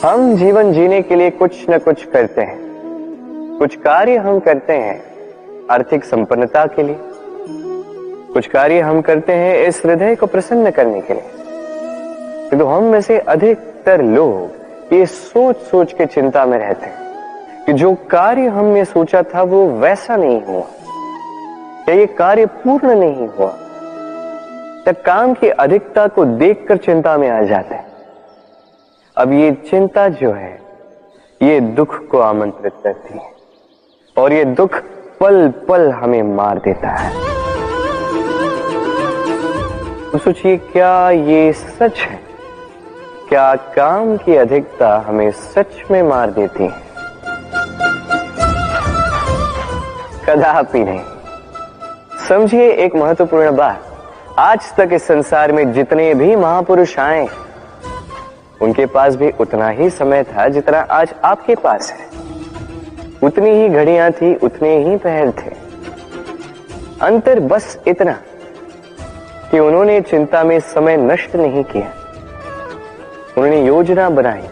हम जीवन जीने के लिए कुछ न कुछ करते हैं। कुछ कार्य हम करते हैं आर्थिक संपन्नता के लिए, कुछ कार्य हम करते हैं इस हृदय को प्रसन्न करने के लिए। किंतु हम में से अधिकतर लोग ये सोच सोच के चिंता में रहते हैं कि जो कार्य हमने सोचा था वो वैसा नहीं हुआ, या ये कार्य पूर्ण नहीं हुआ। तब काम की अधिकता को देखकर चिंता में आ जाते हैं। अब ये चिंता जो है ये दुख को आमंत्रित करती है, और ये दुख पल पल हमें मार देता है। तो सोचिए, क्या ये सच है? क्या काम की अधिकता हमें सच में मार देती है? कदापि नहीं। समझिए एक महत्वपूर्ण बात, आज तक इस संसार में जितने भी महापुरुष आए उनके पास भी उतना ही समय था जितना आज आपके पास है। उतनी ही घड़ियां थी, उतने ही पहर थे। अंतर बस इतना कि उन्होंने चिंता में समय नष्ट नहीं किया, उन्होंने योजना बनाई,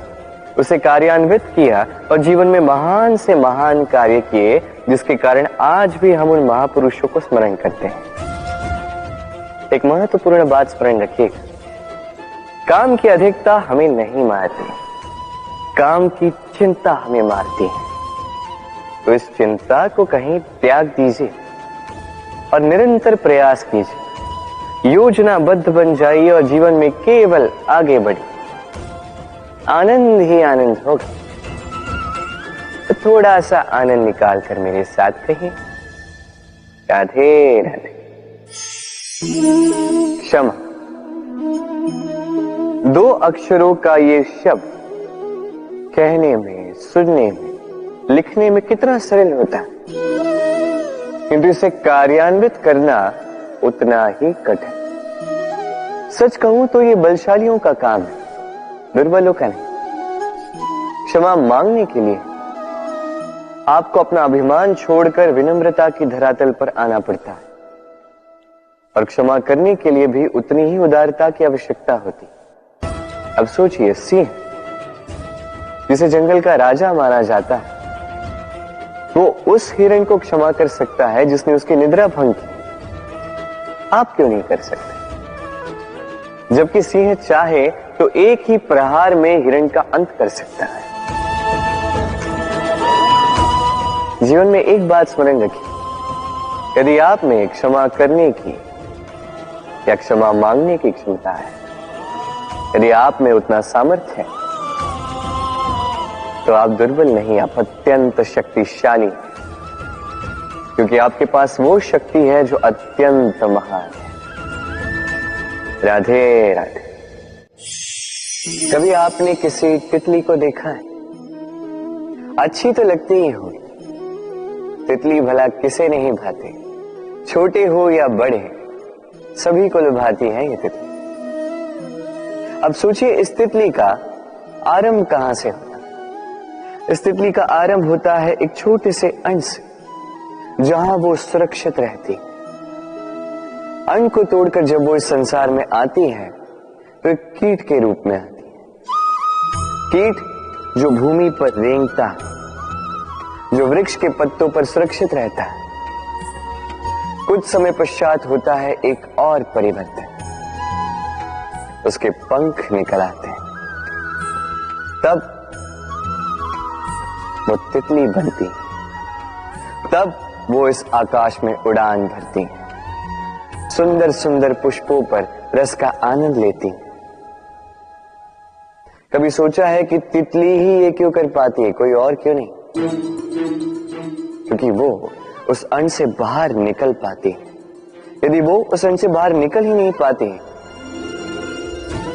उसे कार्यान्वित किया और जीवन में महान से महान कार्य किए, जिसके कारण आज भी हम उन महापुरुषों को स्मरण करते हैं। एक महत्वपूर्ण बात स्मरण रखिएगा, काम की अधिकता हमें नहीं मारती, काम की चिंता हमें मारती है। तो इस चिंता को कहीं त्याग दीजिए और निरंतर प्रयास कीजिए, योजनाबद्ध बन जाइए और जीवन में केवल आगे बढ़िए। आनंद ही आनंद होगा। तो थोड़ा सा आनंद निकाल कर मेरे साथ कहिए, राधे राधे। क्षमा, दो अक्षरों का ये शब्द कहने में, सुनने में, लिखने में कितना सरल होता है, किंतु इसे कार्यान्वित करना उतना ही कठिन। सच कहूं तो ये बलशालियों का काम है, दुर्बलों का नहीं। क्षमा मांगने के लिए आपको अपना अभिमान छोड़कर विनम्रता की धरातल पर आना पड़ता है, और क्षमा करने के लिए भी उतनी ही उदारता की आवश्यकता होती। अब सोचिए, सिंह जिसे जंगल का राजा माना जाता है, वो उस हिरण को क्षमा कर सकता है जिसने उसकी निद्रा भंग की। आप क्यों नहीं कर सकते? जबकि सिंह चाहे तो एक ही प्रहार में हिरण का अंत कर सकता है। जीवन में एक बात स्मरण रखिए, यदि आप में क्षमा करने की या क्षमा मांगने की क्षमता है, यदि आप में उतना सामर्थ्य है, तो आप दुर्बल नहीं, आप अत्यंत शक्तिशाली हैं, क्योंकि आपके पास वो शक्ति है जो अत्यंत महान है। राधे राधे। कभी आपने किसी तितली को देखा है? अच्छी तो लगती ही होगी। तितली भला किसे नहीं भाती, छोटे हो या बड़े, सभी को लुभाती है ये तितली। अब सोचिए, इस तितली का आरंभ कहां से होता है? इस तितली का आरंभ होता है एक छोटे से अंड से, जहां वो सुरक्षित रहती। अंड को तोड़कर जब वो इस संसार में आती है तो एक कीट के रूप में आती है। कीट जो भूमि पर रेंगता है, जो वृक्ष के पत्तों पर सुरक्षित रहता है। कुछ समय पश्चात होता है एक और परिवर्तन, उसके पंख निकल आते हैं, तब वो तितली बनती, तब वो इस आकाश में उड़ान भरती, सुंदर सुंदर पुष्पों पर रस का आनंद लेती। कभी सोचा है कि तितली ही ये क्यों कर पाती है, कोई और क्यों नहीं? क्योंकि वो उस अंड से बाहर निकल पाती है। यदि वो उस अंड से बाहर निकल ही नहीं पाती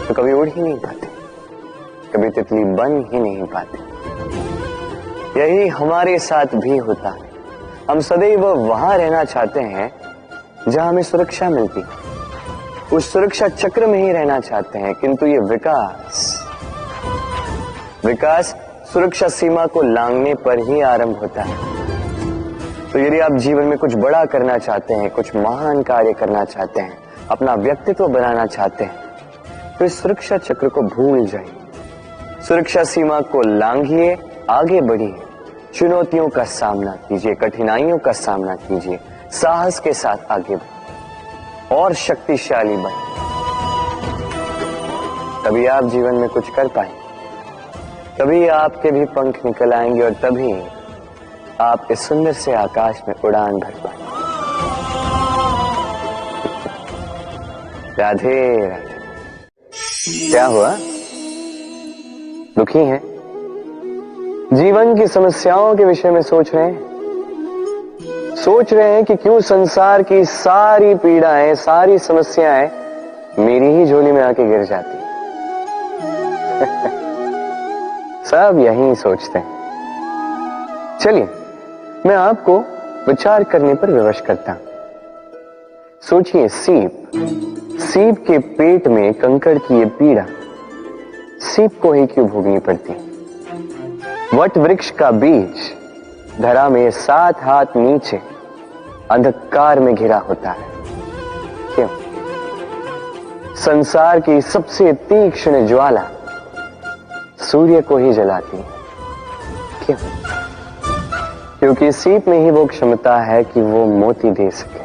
तो कभी उड़ ही नहीं पाती, कभी तितली बन ही नहीं पाती। यही हमारे साथ भी होता है। हम सदैव वहां रहना चाहते हैं जहां हमें सुरक्षा मिलती, उस सुरक्षा चक्र में ही रहना चाहते हैं, किंतु ये विकास सुरक्षा सीमा को लांघने पर ही आरंभ होता है। तो यदि आप जीवन में कुछ बड़ा करना चाहते हैं, कुछ महान कार्य करना चाहते हैं, अपना व्यक्तित्व बनाना चाहते हैं, तो इस सुरक्षा चक्र को भूल जाइए। सुरक्षा सीमा को लांघिए, आगे बढ़िए, चुनौतियों का सामना कीजिए, कठिनाइयों का सामना कीजिए, साहस के साथ आगे बढ़िए और शक्तिशाली बनिए। तभी आप जीवन में कुछ कर पाएंगे, तभी आपके भी पंख निकल आएंगे और तभी आप इस सुंदर से आकाश में उड़ान भर पाएंगे। राधे राधे। क्या हुआ? दुखी हैं? जीवन की समस्याओं के विषय में सोच रहे हैं? सोच रहे हैं कि क्यों संसार की सारी पीड़ाएं, सारी समस्याएं मेरी ही झोली में आके गिर जाती हैं? सब यही सोचते हैं। चलिए, मैं आपको विचार करने पर विवश करता हूं। सोचिए, सीप के पेट में कंकड़ की ये पीड़ा सीप को ही क्यों भोगनी पड़ती? वट वृक्ष का बीज धरा में 7 हाथ नीचे अंधकार में घिरा होता है, क्यों? संसार की सबसे तीक्ष्ण ज्वाला सूर्य को ही जलाती है, क्यों? क्योंकि सीप में ही वो क्षमता है कि वो मोती दे सके।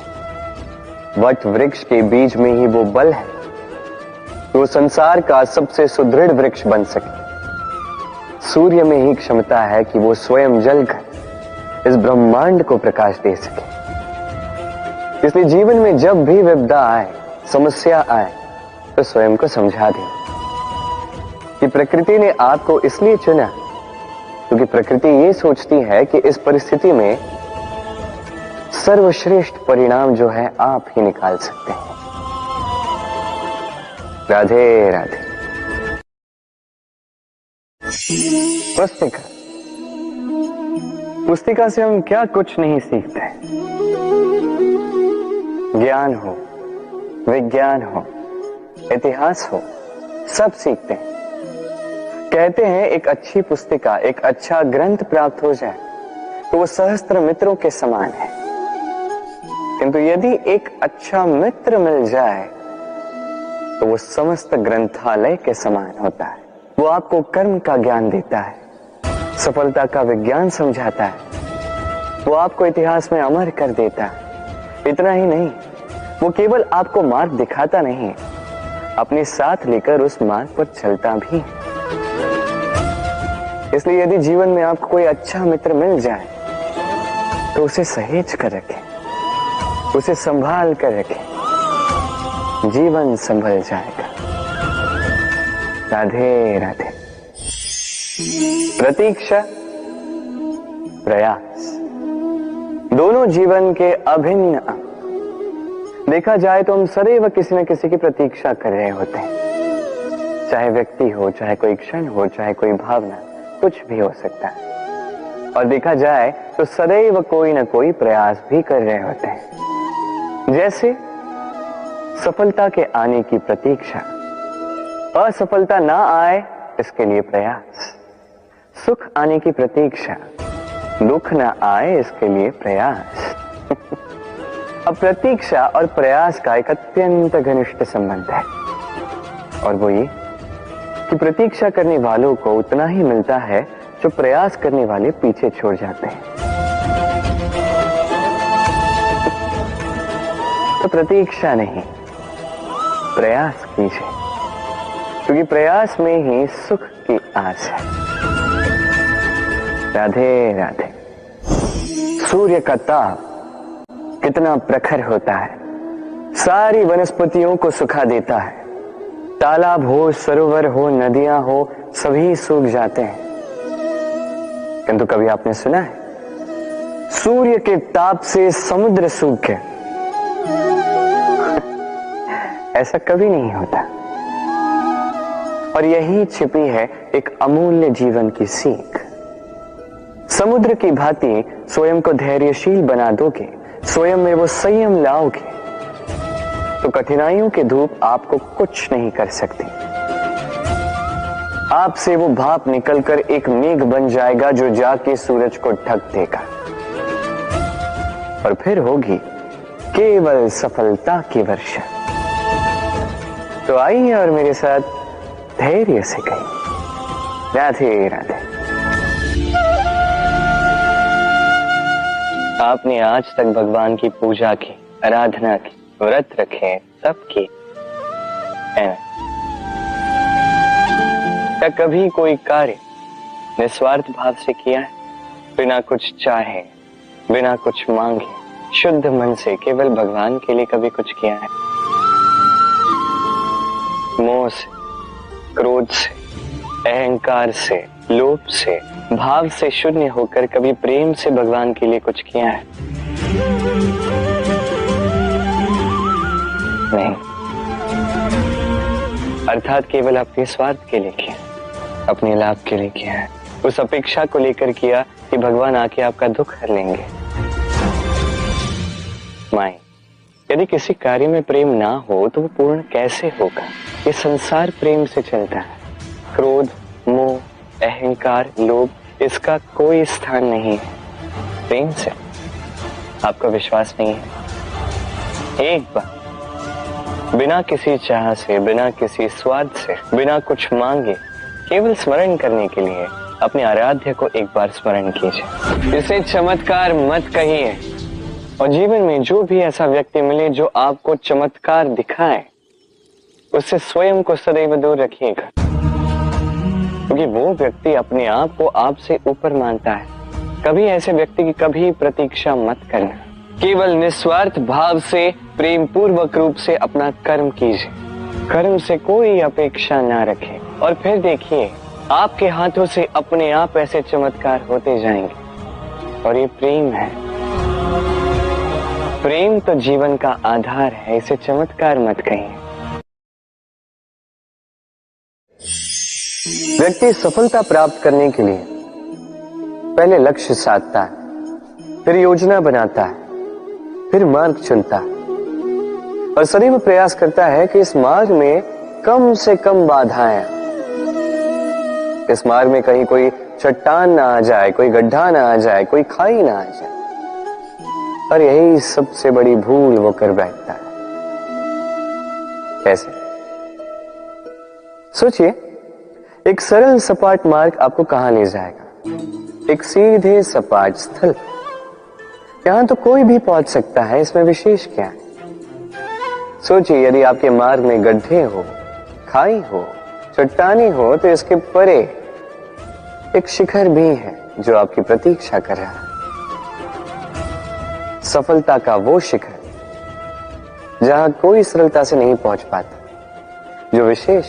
वट वृक्ष के बीज में ही वो बल है कि वो संसार का सबसे सुदृढ़ वृक्ष बन सके। सूर्य में ही क्षमता है कि वो स्वयं जलकर इस ब्रह्मांड को प्रकाश दे सके। इसलिए जीवन में जब भी विपदा आए, समस्या आए, तो स्वयं को समझा दें कि प्रकृति ने आपको इसलिए चुना क्योंकि प्रकृति ये सोचती है कि इस परिस्थिति में सर्वश्रेष्ठ परिणाम जो है आप ही निकाल सकते हैं। राधे राधे। पुस्तिका से हम क्या कुछ नहीं सीखते। ज्ञान हो, विज्ञान हो, इतिहास हो, सब सीखते हैं। कहते हैं एक अच्छी पुस्तिका, एक अच्छा ग्रंथ प्राप्त हो जाए तो वो सहस्त्र मित्रों के समान है, किंतु यदि एक अच्छा मित्र मिल जाए तो वो समस्त ग्रंथालय के समान होता है। वो आपको कर्म का ज्ञान देता है, सफलता का विज्ञान समझाता है, वो आपको इतिहास में अमर कर देता है। इतना ही नहीं, वो केवल आपको मार्ग दिखाता नहीं, अपने साथ लेकर उस मार्ग पर चलता भी है। इसलिए यदि जीवन में आपको कोई अच्छा मित्र मिल जाए तो उसे सहेज कर रखें, उसे संभाल कर रखें, जीवन संभल जाएगा। राधे राधे। प्रतीक्षा, प्रयास, दोनों जीवन के अभिन्न अंग। देखा जाए तो हम सदैव किसी न किसी की प्रतीक्षा कर रहे होते हैं, चाहे व्यक्ति हो, चाहे कोई क्षण हो, चाहे कोई भावना, कुछ भी हो सकता है। और देखा जाए तो सदैव कोई न कोई प्रयास भी कर रहे होते हैं, जैसे सफलता के आने की प्रतीक्षा, असफलता ना आए इसके लिए प्रयास, सुख आने की प्रतीक्षा, दुख ना आए इसके लिए प्रयास। अब प्रतीक्षा और प्रयास का एक अत्यंत घनिष्ठ संबंध है, और वो ये कि प्रतीक्षा करने वालों को उतना ही मिलता है जो प्रयास करने वाले पीछे छोड़ जाते हैं। तो प्रतीक्षा नहीं, प्रयास कीजिए, क्योंकि प्रयास में ही सुख की आस है। राधे राधे। सूर्य का ताप कितना प्रखर होता है, सारी वनस्पतियों को सुखा देता है। तालाब हो, सरोवर हो, नदियां हो, सभी सूख जाते हैं। किंतु कभी आपने सुना है सूर्य के ताप से समुद्र सूख गया? ऐसा कभी नहीं होता। और यही छिपी है एक अमूल्य जीवन की सीख। समुद्र की भांति स्वयं को धैर्यशील बना दोगे, स्वयं में वो संयम लाओगे, तो कठिनाइयों की धूप आपको कुछ नहीं कर सकती। आपसे वो भाप निकलकर एक मेघ बन जाएगा जो जाके सूरज को ढक देगा, और फिर होगी केवल सफलता की वर्षा। तो आइए और मेरे साथ धैर्य से कहिए, राधे राधे। आपने आज तक भगवान की पूजा की, आराधना की, व्रत रखे, सब की है ना? क्या कभी कोई कार्य निस्वार्थ भाव से किया है? बिना कुछ चाहे, बिना कुछ मांगे, शुद्ध मन से केवल भगवान के लिए कभी कुछ किया है? मोह से, क्रोध से, अहंकार से, लोभ से, भाव से शून्य होकर कभी प्रेम से भगवान के लिए कुछ किया है? नहीं। अर्थात केवल अपने स्वार्थ के लिए किया, अपने लाभ के लिए किया है, उस अपेक्षा को लेकर किया कि भगवान आके आपका दुख हर लेंगे। माई, यदि किसी कार्य में प्रेम ना हो तो वो पूर्ण कैसे होगा? ये संसार प्रेम से चलता है। क्रोध, मोह, अहंकार, लोभ, इसका कोई स्थान नहीं है प्रेम से। आपका विश्वास नहीं है? एक बार बिना किसी चाह से, बिना किसी स्वार्थ से, बिना कुछ मांगे, केवल स्मरण करने के लिए अपने आराध्य को एक बार स्मरण कीजिए। इसे चमत्कार मत कहिए। और जीवन में जो भी ऐसा व्यक्ति मिले जो आपको चमत्कार दिखाए, उससे स्वयं को सदैव दूर रखिएगा, क्योंकि वो व्यक्ति अपने आप को आपसे ऊपर मानता है। कभी ऐसे व्यक्ति की कभी प्रतीक्षा मत करना। केवल निस्वार्थ भाव से, प्रेम पूर्वक रूप से अपना कर्म कीजिए। कर्म से कोई अपेक्षा ना रखें और फिर देखिए आपके हाथों से अपने आप ऐसे चमत्कार होते जाएंगे। और ये प्रेम है। प्रेम तो जीवन का आधार है, इसे चमत्कार मत कहिए। व्यक्ति सफलता प्राप्त करने के लिए पहले लक्ष्य साधता है, फिर योजना बनाता है, फिर मार्ग चुनता है और सदैव प्रयास करता है कि इस मार्ग में कम से कम बाधाएं, इस मार्ग में कहीं कोई चट्टान ना आ जाए, कोई गड्ढा ना आ जाए, कोई खाई ना आ जाए। और यही सबसे बड़ी भूल वो कर बैठता है। कैसे? सोचिए, एक सरल सपाट मार्ग आपको कहां ले जाएगा? एक सीधे सपाट स्थल। यहां तो कोई भी पहुंच सकता है, इसमें विशेष क्या है? सोचिए, यदि आपके मार्ग में गड्ढे हो, खाई हो, चट्टानी हो, तो इसके परे एक शिखर भी है जो आपकी प्रतीक्षा कर रहा है। सफलता का वो शिखर जहां कोई सरलता से नहीं पहुंच पाता, जो विशेष।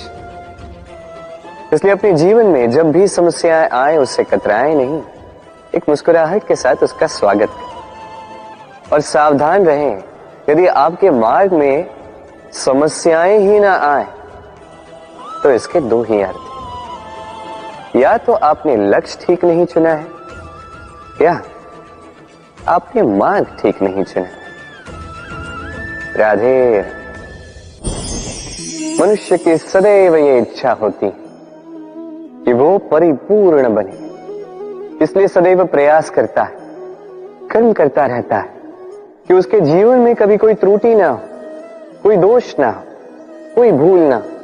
इसलिए अपने जीवन में जब भी समस्याएं आए उससे कतराएं नहीं, एक मुस्कुराहट के साथ उसका स्वागत करें। और सावधान रहें, यदि आपके मार्ग में समस्याएं ही ना आए तो इसके दो ही अर्थ हैं। या तो आपने लक्ष्य ठीक नहीं चुना है, या आपने मार्ग ठीक नहीं चुना। राधे। मनुष्य की सदैव ये इच्छा होती कि वो परिपूर्ण बने, इसलिए सदैव प्रयास करता है, कर्म करता रहता है कि उसके जीवन में कभी कोई त्रुटि ना हो, कोई दोष ना हो, कोई भूल ना हो।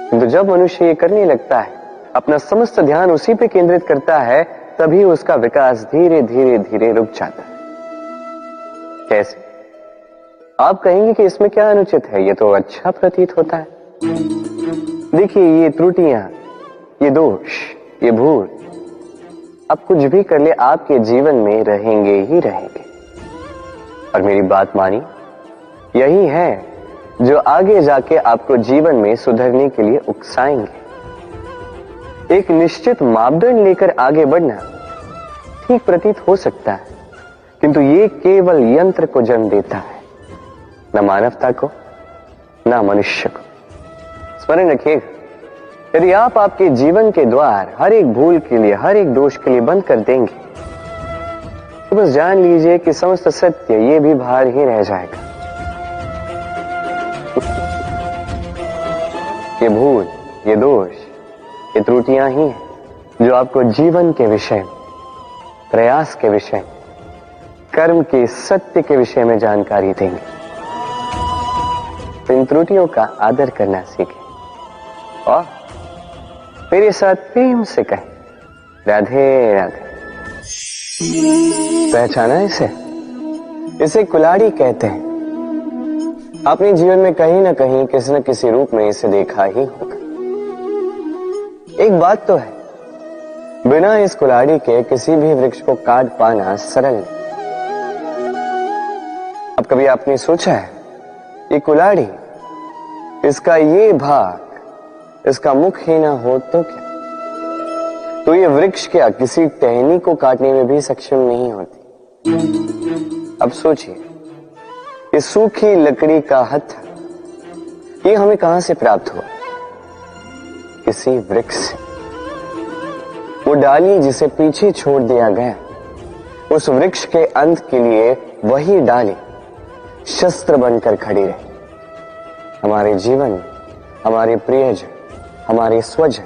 किंतु जब मनुष्य ये करने लगता है, अपना समस्त ध्यान उसी पे केंद्रित करता है, तभी उसका विकास धीरे धीरे धीरे रुक जाता है। कैसे? आप कहेंगे कि इसमें क्या अनुचित है, ये तो अच्छा प्रतीत होता है। देखिए, ये त्रुटियां, ये दोष, ये भूल, अब कुछ भी कर ले आपके जीवन में रहेंगे ही रहेंगे। और मेरी बात मानी, यही है जो आगे जाके आपको जीवन में सुधरने के लिए उकसाएंगे। एक निश्चित मापदंड लेकर आगे बढ़ना ठीक प्रतीत हो सकता है, किंतु ये केवल यंत्र को जन्म देता है, न मानवता को, न मनुष्य को। स्मरण रखिएगा, यदि आप आपके जीवन के द्वार हर एक भूल के लिए, हर एक दोष के लिए बंद कर देंगे, तो बस जान लीजिए कि समस्त सत्य ये भी बाहर ही रह जाएगा। ये भूल, ये दोष, ये त्रुटियां ही हैं जो आपको जीवन के विषय, प्रयास के विषय, कर्म के सत्य के विषय में जानकारी देंगे। तो इन त्रुटियों का आदर करना सीखें और मेरे साथ प्रेम से कहें, राधे राधे। पहचाना इसे? इसे कुल्हाड़ी कहते हैं। आपने जीवन में कहीं ना कहीं किसी न किसी रूप में इसे देखा ही होगा। एक बात तो है, बिना इस कुल्हाड़ी के किसी भी वृक्ष को काट पाना सरल नहीं। अब कभी आपने सोचा है, ये कुल्हाड़ी, इसका ये भाग, इसका मुख ही ना हो तो क्या? तो ये वृक्ष क्या किसी टहनी को काटने में भी सक्षम नहीं होती? अब सोचिए, ये सूखी लकड़ी का हत्था, ये हमें कहां से प्राप्त हुआ? किसी वृक्ष से। वो डाली जिसे पीछे छोड़ दिया गया, उस वृक्ष के अंत के लिए वही डाली शस्त्र बनकर खड़ी रही। हमारे जीवन, हमारे प्रियजन, हमारे स्वजन,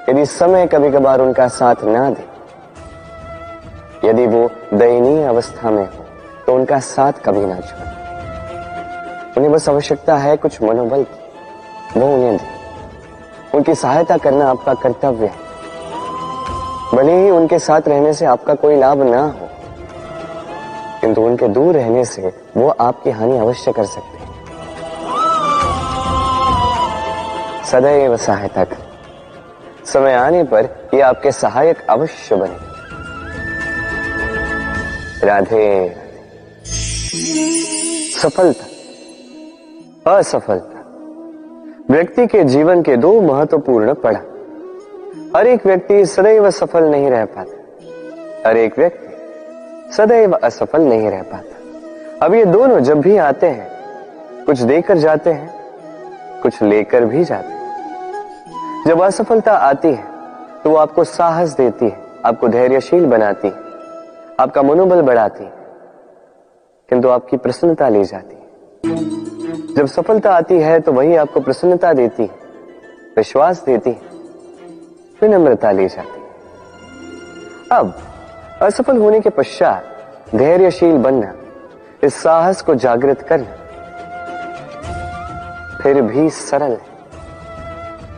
यदि समय कभी कभार उनका साथ ना दे, यदि वो दयनीय अवस्था में हो, तो उनका साथ कभी ना छोड़े। उन्हें बस आवश्यकता है कुछ मनोबल की, वो उन्हें दे। उनकी सहायता करना आपका कर्तव्य है। भले ही उनके साथ रहने से आपका कोई लाभ ना हो, किंतु उनके दूर रहने से वो आपकी हानि अवश्य कर सकते हैं। सदैव सहायता करें। समय आने पर ये आपके सहायक अवश्य बने। राधे। सफलता, असफलता, व्यक्ति के जीवन के दो महत्वपूर्ण पड़ाव। हर एक व्यक्ति सदैव सफल नहीं रह पाता, हर एक व्यक्ति सदैव असफल नहीं रह पाता। अब ये दोनों जब भी आते हैं, कुछ देकर जाते हैं, कुछ लेकर भी जाते हैं। जब असफलता आती है तो वो आपको साहस देती है, आपको धैर्यशील बनाती है, आपका मनोबल बढ़ाती है, किंतु आपकी प्रसन्नता ले जाती है। जब सफलता आती है तो वही आपको प्रसन्नता देती है, विश्वास देती है, विनम्रता ले जाती है। अब असफल होने के पश्चात धैर्यशील बनना, इस साहस को जागृत करना फिर भी सरल है,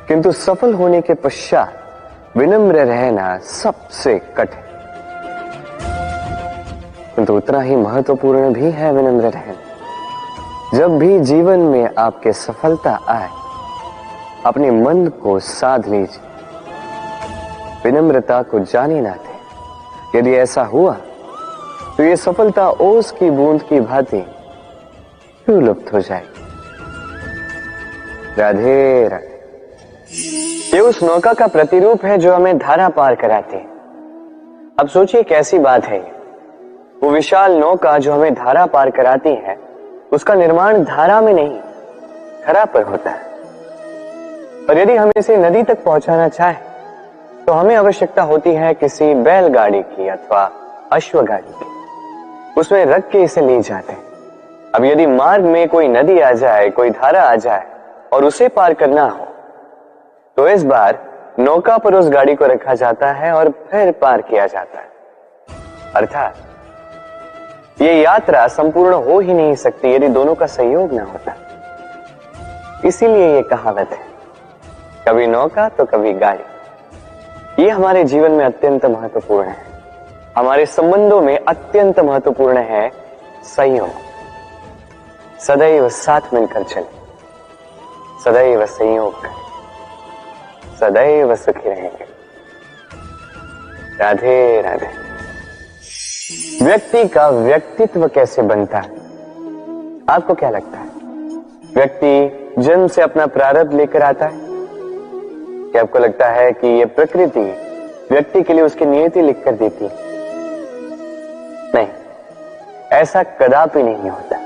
किंतु सफल होने के पश्चात विनम्र रहना सबसे कठिन, किंतु उतना ही महत्वपूर्ण भी है विनम्र रहना। जब भी जीवन में आपके सफलता आए, अपने मन को साध लीजिए, विनम्रता को जाने ना दें। यदि ऐसा हुआ तो ये सफलता ओस की बूंद की भांति क्यों लुप्त हो जाएगी। राधे राधे। ये उस नौका का प्रतिरूप है जो हमें धारा पार कराती है। अब सोचिए कैसी बात है ये। वो विशाल नौका जो हमें धारा पार कराती है, उसका निर्माण धारा में नहीं, धरा पर होता है। और यदि हम इसे नदी तक पहुंचाना चाहें तो हमें आवश्यकता होती है किसी बैलगाड़ी की अथवा अश्वगाड़ी की। उसमें रख के इसे ले जाते हैं। अब यदि मार्ग में कोई नदी आ जाए, कोई धारा आ जाए और उसे पार करना हो, तो इस बार नौका पर उस गाड़ी को रखा जाता है और फिर पार किया जाता है। अर्थात ये यात्रा संपूर्ण हो ही नहीं सकती यदि दोनों का सहयोग ना होता। इसीलिए ये कहावत है, कभी नौका तो कभी गाड़ी। ये हमारे जीवन में अत्यंत महत्वपूर्ण है, हमारे संबंधों में अत्यंत महत्वपूर्ण है सहयोग। सदैव साथ मिलकर चले, सदैव संयोग करें, सदैव सुखी रहेंगे। राधे राधे। व्यक्ति का व्यक्तित्व कैसे बनता है, आपको क्या लगता है? व्यक्ति जन्म से अपना प्रारब्ध लेकर आता है, क्या आपको लगता है कि ये प्रकृति व्यक्ति के लिए उसकी नियति लिखकर देती है? नहीं, ऐसा कदापि नहीं होता।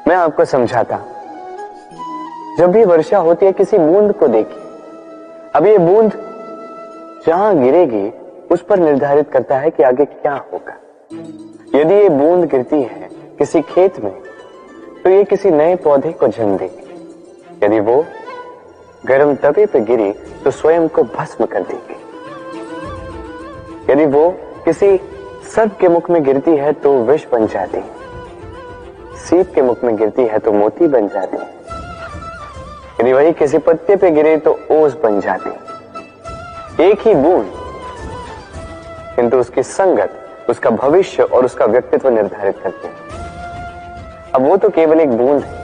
मैं आपको समझाता हूं। जब भी वर्षा होती है, किसी बूंद को देखिए। अब ये बूंद जहां गिरेगी उस पर निर्धारित करता है कि आगे क्या होगा। यदि ये बूंद गिरती है किसी खेत में, तो ये किसी नए पौधे को जन्म देगी। यदि वो गर्म तवे पे गिरी तो स्वयं को भस्म कर देगी। यदि वो किसी सर्प के मुख में गिरती है तो विष बन जाती है, सीप के मुख में गिरती है तो मोती बन जाती है, यदि वही किसी पत्ते पे गिरे तो ओस बन जाती है। एक ही बूंद, किंतु उसकी संगत उसका भविष्य और उसका व्यक्तित्व निर्धारित करती है। अब वो तो केवल एक बूंद है,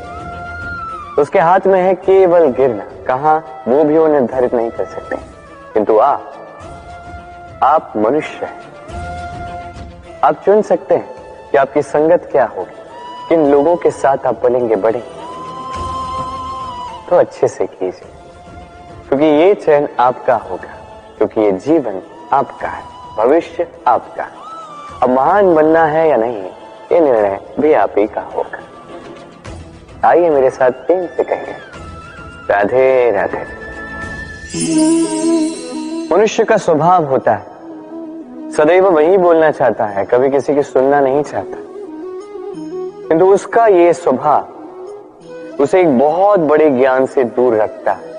उसके हाथ में है केवल गिरना, कहां वो भी वो निर्धारित नहीं कर सकते। किंतु आप मनुष्य हैं, आप चुन सकते हैं कि आपकी संगत क्या होगी, किन लोगों के साथ आप बनेंगे बढ़ेंगे। तो अच्छे से कीजिए, क्योंकि ये चयन आपका होगा, क्योंकि ये जीवन आपका है, भविष्य आपका है। अब महान बनना है या नहीं, ये निर्णय भी आप ही का होगा। आइए मेरे साथ प्रेम से कहिए, राधे राधे। मनुष्य का स्वभाव होता है सदैव वही बोलना चाहता है, कभी किसी की सुनना नहीं चाहता। किंतु उसका ये स्वभाव उसे एक बहुत बड़े ज्ञान से दूर रखता है,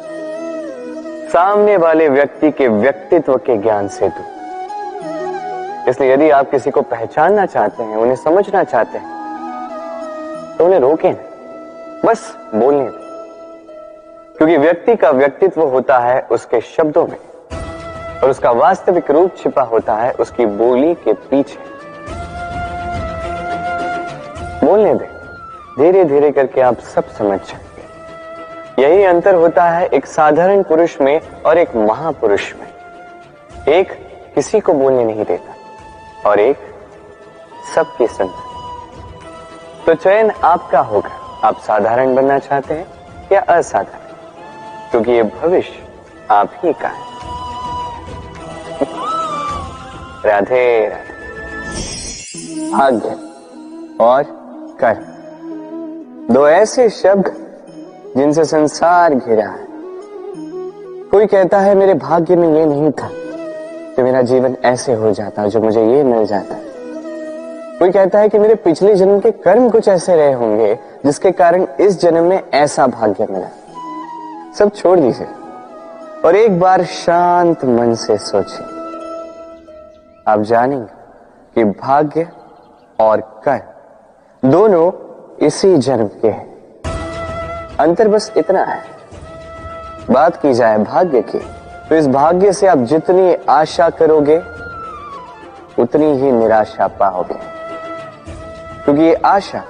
सामने वाले व्यक्ति के व्यक्तित्व के ज्ञान से दूर। इसलिए यदि आप किसी को पहचानना चाहते हैं, उन्हें समझना चाहते हैं, तो उन्हें रोकें ना, बस बोलने दें। क्योंकि व्यक्ति का व्यक्तित्व होता है उसके शब्दों में, और उसका वास्तविक रूप छिपा होता है उसकी बोली के पीछे। बोलने दें, धीरे धीरे करके आप सब समझ जाएंगे। यही अंतर होता है एक साधारण पुरुष में और एक महापुरुष में। एक किसी को बोलने नहीं देता और एक सबकी सुनता। तो चयन आपका होगा, आप साधारण बनना चाहते हैं या असाधारण, क्योंकि ये भविष्य आप ही का है। राधे राधे। भाग्य और कर्म, दो ऐसे शब्द जिनसे संसार घिरा है। कोई कहता है मेरे भाग्य में ये नहीं था कि मेरा जीवन ऐसे हो जाता, जो मुझे ये मिल जाता। कोई कहता है कि मेरे पिछले जन्म के कर्म कुछ ऐसे रहे होंगे जिसके कारण इस जन्म में ऐसा भाग्य मिला। सब छोड़ दीजिए और एक बार शांत मन से सोचिए, आप जानेंगे कि भाग्य और कर्म दोनों इसी जन्म के हैं। अंतर बस इतना है। बात की जाए भाग्य की, तो इस भाग्य से आप जितनी आशा करोगे उतनी ही निराशा पाओगे, क्योंकि ये आशा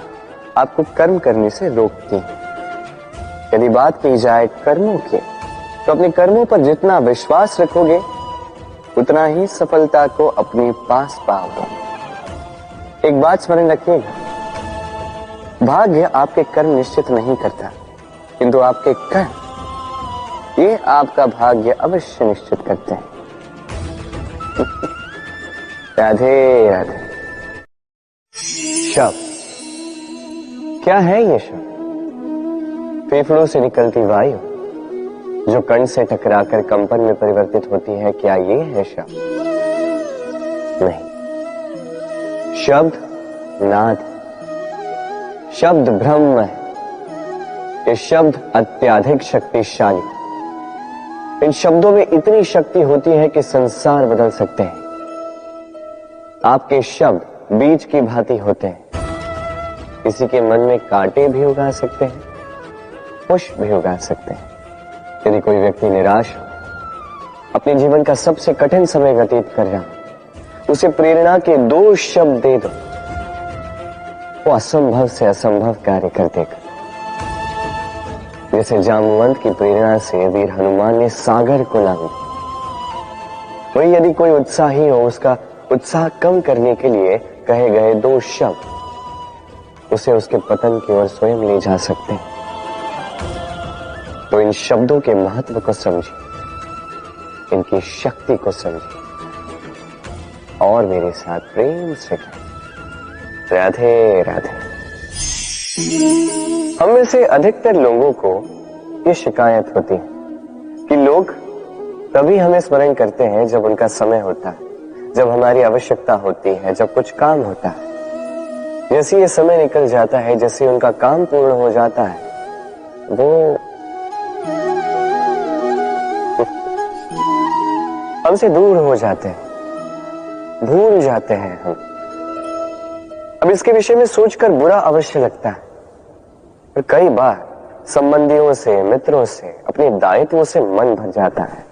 आपको कर्म करने से रोकती है। यदि बात की जाए कर्मों की, तो अपने कर्मों पर जितना विश्वास रखोगे उतना ही सफलता को अपने पास पाओगे। एक बात स्मरण रखिएगा, भाग्य आपके कर्म निश्चित नहीं करता, किंतु आपके कर्म ये आपका भाग्य अवश्य निश्चित करते हैं। राधे राधे। शब्द क्या है ये शब्द? फेफड़ों से निकलती वायु जो कण से टकराकर कंपन में परिवर्तित होती है, क्या ये है शब्द? नहीं। शब्द नाद, शब्द ब्रह्म है। ये शब्द अत्यधिक शक्तिशाली। इन शब्दों में इतनी शक्ति होती है कि संसार बदल सकते हैं। आपके शब्द बीज की भांति होते हैं, किसी के मन में कांटे भी उगा सकते हैं, पुष्प भी उगा सकते हैं। यदि कोई व्यक्ति निराश हो, अपने जीवन का सबसे कठिन समय व्यतीत कर रहा हो, उसे प्रेरणा के 2 शब्द दे दो, वो असंभव से असंभव कार्य कर देगा। जैसे जामवंत की प्रेरणा से वीर हनुमान ने सागर को लांघा, वही यदि कोई उत्साही हो, उसका उत्साह कम करने के लिए कहे गए 2 शब्द उसे उसके पतन की ओर स्वयं ले जा सकते हैं। तो इन शब्दों के महत्व को समझिए, इनकी शक्ति को समझिए और मेरे साथ प्रेम से कहें, राधे राधे। हम में से अधिकतर लोगों को ये शिकायत होती है कि लोग तभी हमें स्मरण करते हैं जब उनका समय होता है, जब हमारी आवश्यकता होती है, जब कुछ काम होता है। जैसे ये समय निकल जाता है, जैसे उनका काम पूर्ण हो जाता है, वो हमसे दूर हो जाते हैं, भूल जाते हैं हम। अब इसके विषय में सोचकर बुरा अवश्य लगता है, और कई बार संबंधियों से, मित्रों से, अपने दायित्वों से मन भर जाता है।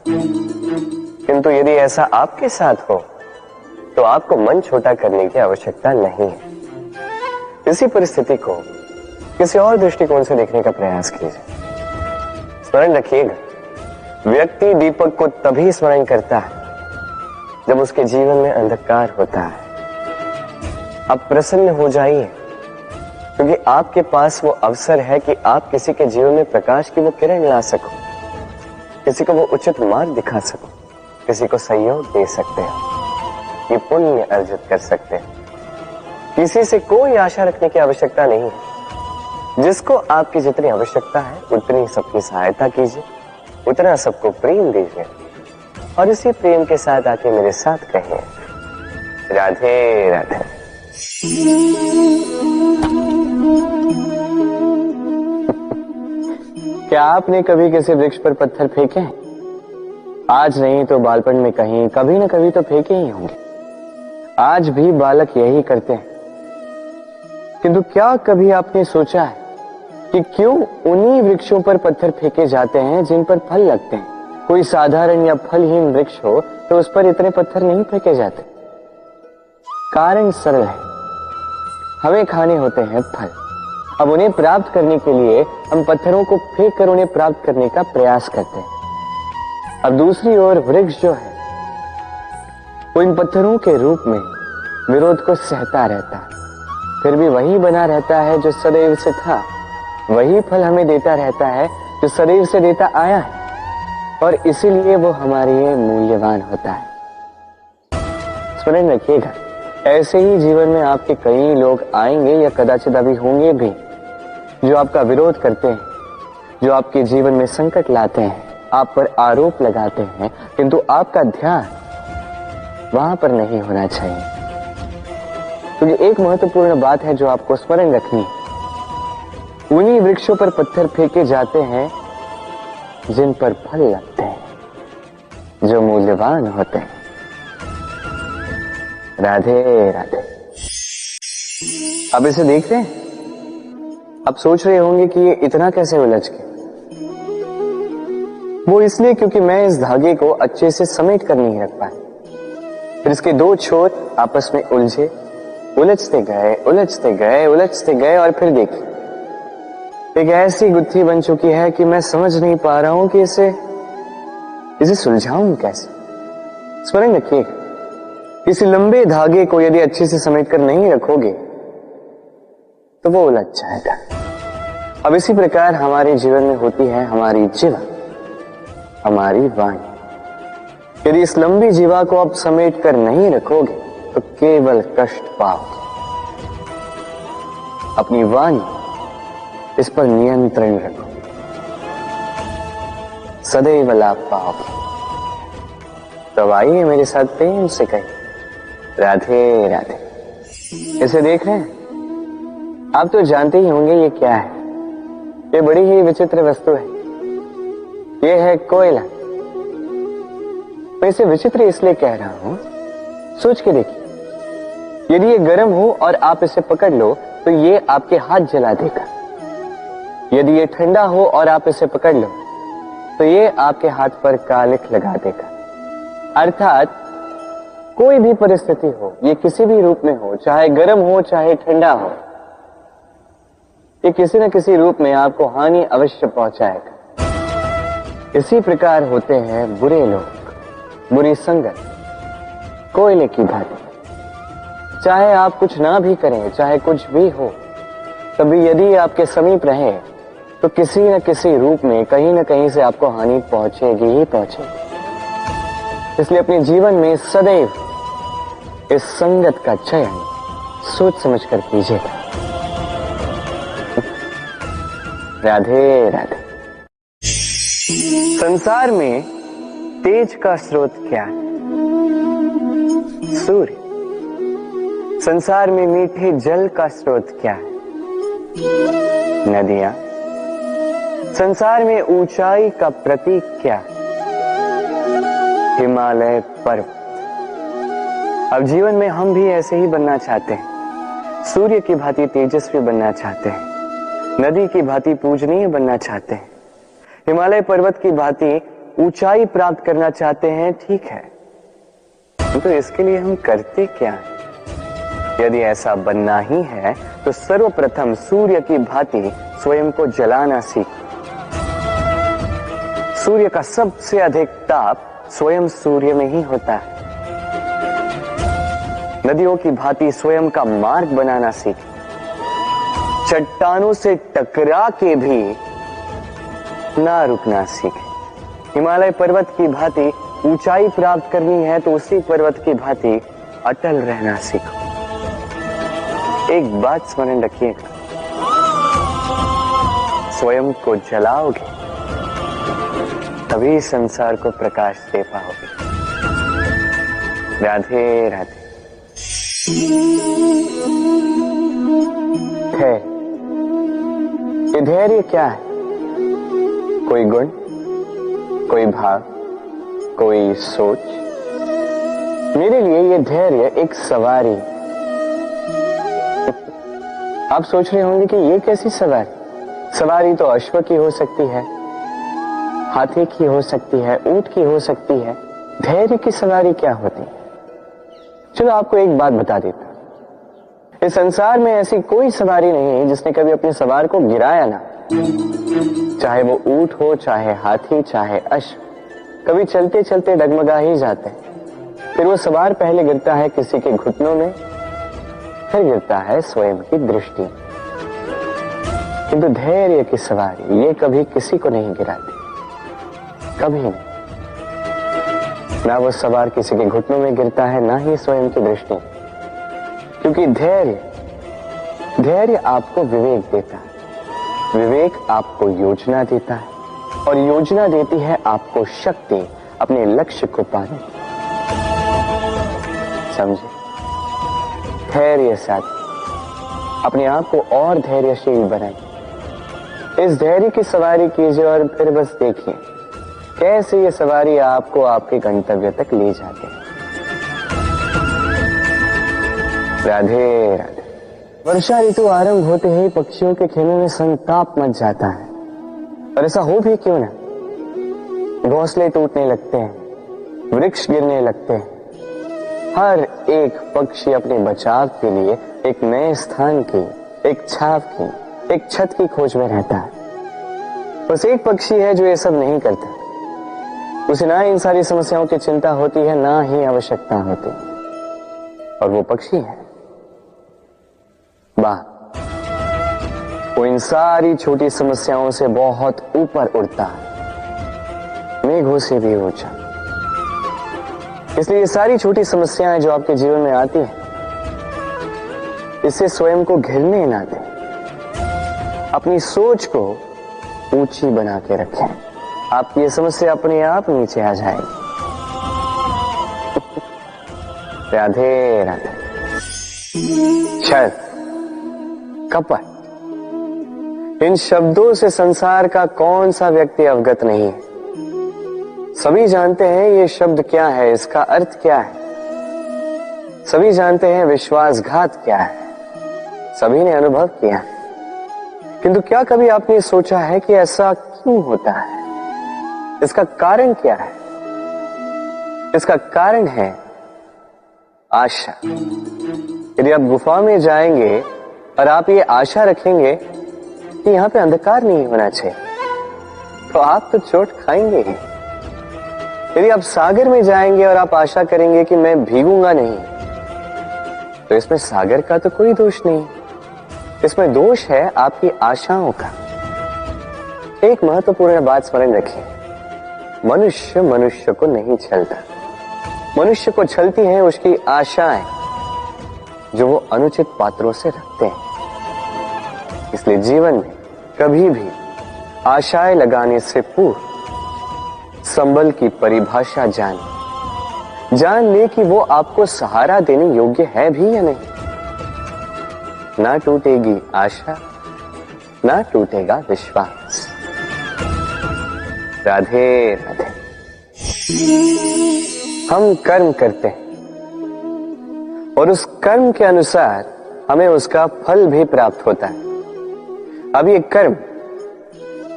किंतु यदि ऐसा आपके साथ हो तो आपको मन छोटा करने की आवश्यकता नहीं है। इसी परिस्थिति को किसी और दृष्टिकोण से देखने का प्रयास कीजिए। स्मरण रखिएगा, व्यक्ति दीपक को तभी स्मरण करता है जब उसके जीवन में अंधकार होता है। आप प्रसन्न हो जाइए, क्योंकि आपके पास वो अवसर है कि आप किसी के जीवन में प्रकाश की वो किरण ला सको, किसी को वो उचित मार्ग दिखा सको, किसी को सहयोग दे सकते हो, ये पुण्य अर्जित कर सकते हैं। किसी से कोई आशा रखने की आवश्यकता नहीं है। जिसको आपकी जितनी आवश्यकता है उतनी सबकी सहायता कीजिए, उतना सबको प्रेम दीजिए, और इसी प्रेम के साथ आके मेरे साथ कहिए, राधे राधे। क्या आपने कभी किसी वृक्ष पर पत्थर फेंके हैं? आज नहीं तो बालपन में कहीं कभी न कभी तो फेंके ही होंगे। आज भी बालक यही करते हैं। किंतु क्या कभी आपने सोचा है कि क्यों उन्हीं वृक्षों पर पत्थर फेंके जाते हैं जिन पर फल लगते हैं? कोई साधारण या फलहीन वृक्ष हो तो उस पर इतने पत्थर नहीं फेंके जाते। कारण सरल है, हमें खाने होते हैं फल। अब उन्हें प्राप्त करने के लिए हम पत्थरों को फेंक कर उन्हें प्राप्त करने का प्रयास करते हैं। अब दूसरी ओर वृक्ष जो है वो इन पत्थरों के रूप में विरोध को सहता रहता है, फिर भी वही बना रहता है जो सदैव से था। वही फल हमें देता रहता है जो सदैव से देता आया है, और इसीलिए वो हमारे लिए मूल्यवान होता है। स्मरण रखिएगा, ऐसे ही जीवन में आपके कई लोग आएंगे या कदाचित अभी होंगे भी जो आपका विरोध करते हैं, जो आपके जीवन में संकट लाते हैं, आप पर आरोप लगाते हैं, किंतु आपका ध्यान वहां पर नहीं होना चाहिए। क्योंकि एक महत्वपूर्ण बात है जो आपको स्मरण रखनी है। उन्हीं वृक्षों पर पत्थर फेंके जाते हैं जिन पर फल लगते हैं, जो मूल्यवान होते हैं। राधे राधे। अब इसे देख रहे हैं? अब सोच रहे होंगे कि ये इतना कैसे उलझ गए। वो इसलिए क्योंकि मैं इस धागे को अच्छे से समेट कर नहीं रख पाया। फिर इसके दो छोर आपस में उलझे, उलझते गए उलझते गए उलझते गए, और फिर देखिए एक ऐसी गुत्थी बन चुकी है कि मैं समझ नहीं पा रहा हूं कि इसे सुलझाऊं कैसे। स्मरण रखिएगा, इस लंबे धागे को यदि अच्छे से समेट कर नहीं रखोगे तो वो उलझ जाएगा। अब इसी प्रकार हमारे जीवन में होती है हमारी जीवा, हमारी वाणी। यदि इस लंबी जीवा को आप समेट कर नहीं रखोगे तो केवल कष्ट पाओगे। अपनी वाणी, इस पर नियंत्रण रखो, सदैव लाभ पाओगे। तो आइए मेरे साथ प्रेम से कहिए, राधे राधे। इसे देख रहे हैं? आप तो जानते ही होंगे ये क्या है। ये बड़ी ही विचित्र वस्तु है। ये है कोयला। मैं इसे विचित्र इसलिए कह रहा हूं, सोच के देखिए, यदि ये गर्म हो और आप इसे पकड़ लो तो ये आपके हाथ जला देगा। यदि ये ठंडा हो और आप इसे पकड़ लो तो ये आपके हाथ पर कालिख लगा देगा। अर्थात कोई भी परिस्थिति हो, ये किसी भी रूप में हो, चाहे गर्म हो चाहे ठंडा हो, ये किसी न किसी रूप में आपको हानि अवश्य पहुंचाएगा। इसी प्रकार होते हैं बुरे लोग, बुरी संगत, कोयले की भांति। चाहे आप कुछ ना भी करें, चाहे कुछ भी हो, तभी यदि आपके समीप रहे तो किसी न किसी रूप में कहीं न कहीं से आपको हानि पहुंचेगी ही पहुंचेगी। इसलिए अपने जीवन में सदैव इस संगत का चयन सोच समझ कर कीजिएगा। राधे राधे। संसार में तेज का स्रोत क्या है? सूर्य। संसार में मीठे जल का स्रोत क्या है? नदियां। संसार में ऊंचाई का प्रतीक क्या है? हिमालय पर्वत। अब जीवन में हम भी ऐसे ही बनना चाहते हैं। सूर्य की भांति तेजस्वी बनना चाहते हैं, नदी की भांति पूजनीय बनना चाहते हैं, हिमालय पर्वत की भांति ऊंचाई प्राप्त करना चाहते हैं, ठीक है, तो इसके लिए हम करते क्या हैं? यदि ऐसा बनना ही है तो सर्वप्रथम सूर्य की भांति स्वयं को जलाना सीखो। सूर्य का सबसे अधिक ताप स्वयं सूर्य में ही होता है। नदियों की भांति स्वयं का मार्ग बनाना सीखें। चट्टानों से टकरा के भी ना रुकना सीखें। हिमालय पर्वत की भांति ऊंचाई प्राप्त करनी है तो उसी पर्वत की भांति अटल रहना सीखो। एक बात स्मरण रखिएगा, स्वयं को जलाओगे तभी संसार को प्रकाश दे पाओगे। राधे राधे। ये धैर्य क्या है? कोई गुण, कोई भाव, कोई सोच? मेरे लिए ये धैर्य एक सवारी। आप सोच रहे होंगे कि ये कैसी सवारी? सवारी तो अश्व की हो सकती है, हाथी की हो सकती है, ऊंट की हो सकती है। धैर्य की सवारी क्या होती है? चलो आपको एक बात बता देता हूं। इस संसार में ऐसी कोई सवारी नहीं है जिसने कभी अपने सवार को गिराया ना। चाहे वो ऊंट हो, चाहे हाथी, चाहे अश्व, कभी चलते चलते डगमगा ही जाते हैं। फिर वो सवार पहले गिरता है किसी के घुटनों में, फिर गिरता है स्वयं की दृष्टि में। किंतु धैर्य की सवारी ये कभी किसी को नहीं गिराती, कभी नहीं। ना वो सवार किसी के घुटनों में गिरता है, ना ही स्वयं की दृष्टि। क्योंकि धैर्य आपको विवेक देता है, विवेक आपको योजना देता है, और योजना देती है आपको शक्ति अपने लक्ष्य को पाने की। समझे? धैर्य साथ अपने आप को और धैर्यशील बनाइए। इस धैर्य की सवारी कीजिए और फिर बस देखिए कैसे ये सवारी आपको आपके गंतव्य तक ले जाती है। राधे राधे। वर्षा ऋतु आरंभ होते ही पक्षियों के खेमे में संताप मच जाता है, और ऐसा हो भी क्यों ना। घोंसले टूटने लगते हैं, वृक्ष गिरने लगते हैं। हर एक पक्षी अपने बचाव के लिए एक नए स्थान की, एक छाव की, एक छत की खोज में रहता है। बस एक पक्षी है जो ये सब नहीं करता। उसे ना इन सारी समस्याओं की चिंता होती है, ना ही आवश्यकता होती, और वो पक्षी है बाघ। वो इन सारी छोटी समस्याओं से बहुत ऊपर उड़ता है, मेघों से भी ऊंचा। इसलिए ये सारी छोटी समस्याएं जो आपके जीवन में आती हैं, इससे स्वयं को घिरने ना दें। अपनी सोच को ऊंची बना के रखें। आपकी ये समस्या अपने आप नीचे आ जाएगी। राधे राधे। छल, कपट, इन शब्दों से संसार का कौन सा व्यक्ति अवगत नहीं है? सभी जानते हैं ये शब्द क्या है, इसका अर्थ क्या है। सभी जानते हैं विश्वासघात क्या है, सभी ने अनुभव किया है। किंतु क्या कभी आपने सोचा है कि ऐसा क्यों होता है? इसका कारण क्या है? इसका कारण है आशा। यदि आप गुफा में जाएंगे और आप ये आशा रखेंगे कि यहां पे अंधकार नहीं होना चाहिए, तो आप तो चोट खाएंगे ही। यदि आप सागर में जाएंगे और आप आशा करेंगे कि मैं भीगूंगा नहीं, तो इसमें सागर का तो कोई दोष नहीं, इसमें दोष है आपकी आशाओं का। एक महत्वपूर्ण बात स्मरण रखिए, मनुष्य मनुष्य को नहीं छलता। मनुष्य को छलती हैं उसकी आशाएं जो वो अनुचित पात्रों से रखते हैं। इसलिए जीवन में कभी भी आशाएं लगाने से पूर्व संबल की परिभाषा जान ले कि वो आपको सहारा देने योग्य है भी या नहीं। ना टूटेगी आशा, ना टूटेगा विश्वास। राधे राधे। हम कर्म करते हैं और उस कर्म के अनुसार हमें उसका फल भी प्राप्त होता है। अब ये कर्म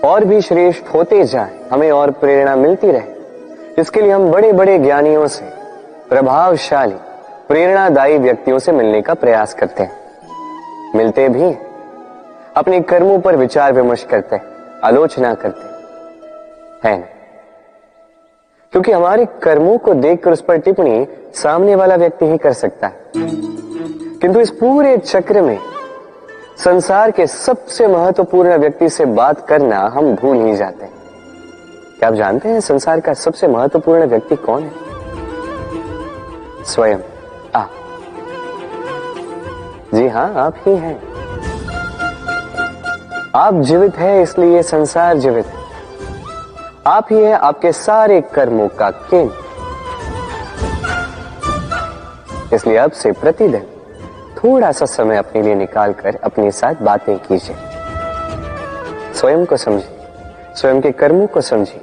और भी श्रेष्ठ होते जाएं, हमें और प्रेरणा मिलती रहे, इसके लिए हम बड़े बड़े ज्ञानियों से, प्रभावशाली प्रेरणादायी व्यक्तियों से मिलने का प्रयास करते हैं, मिलते भी अपने कर्मों पर विचार विमर्श करते हैं, आलोचना करते हैं, क्योंकि हमारे कर्मों को देखकर उस पर टिप्पणी सामने वाला व्यक्ति ही कर सकता है। किंतु इस पूरे चक्र में संसार के सबसे महत्वपूर्ण व्यक्ति से बात करना हम भूल ही जाते हैं। क्या आप जानते हैं संसार का सबसे महत्वपूर्ण व्यक्ति कौन है? स्वयं आप। जी हां, आप ही हैं। आप जीवित हैं, इसलिए संसार जीवित है। आप ही है आपके सारे कर्मों का केंद्र। इसलिए अब से प्रतिदिन थोड़ा सा समय अपने लिए निकालकर अपने साथ बातें कीजिए। स्वयं को समझिए, स्वयं के कर्मों को समझिए।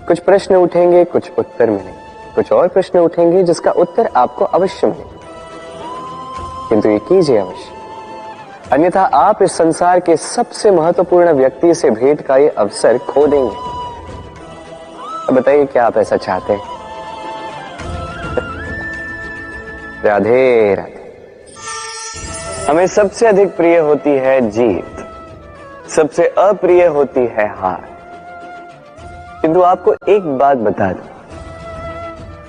कुछ प्रश्न उठेंगे, कुछ उत्तर मिलेंगे, कुछ और प्रश्न उठेंगे जिसका उत्तर आपको अवश्य मिलेगा, किंतु ये कीजिए अवश्य, अन्यथा आप इस संसार के सबसे महत्वपूर्ण व्यक्ति से भेंट का ये अवसर खो देंगे। अब बताइए, क्या आप ऐसा चाहते हैं? राधे राधे। हमें सबसे अधिक प्रिय होती है जीत, सबसे अप्रिय होती है हार। किंतु आपको एक बात बता दूं,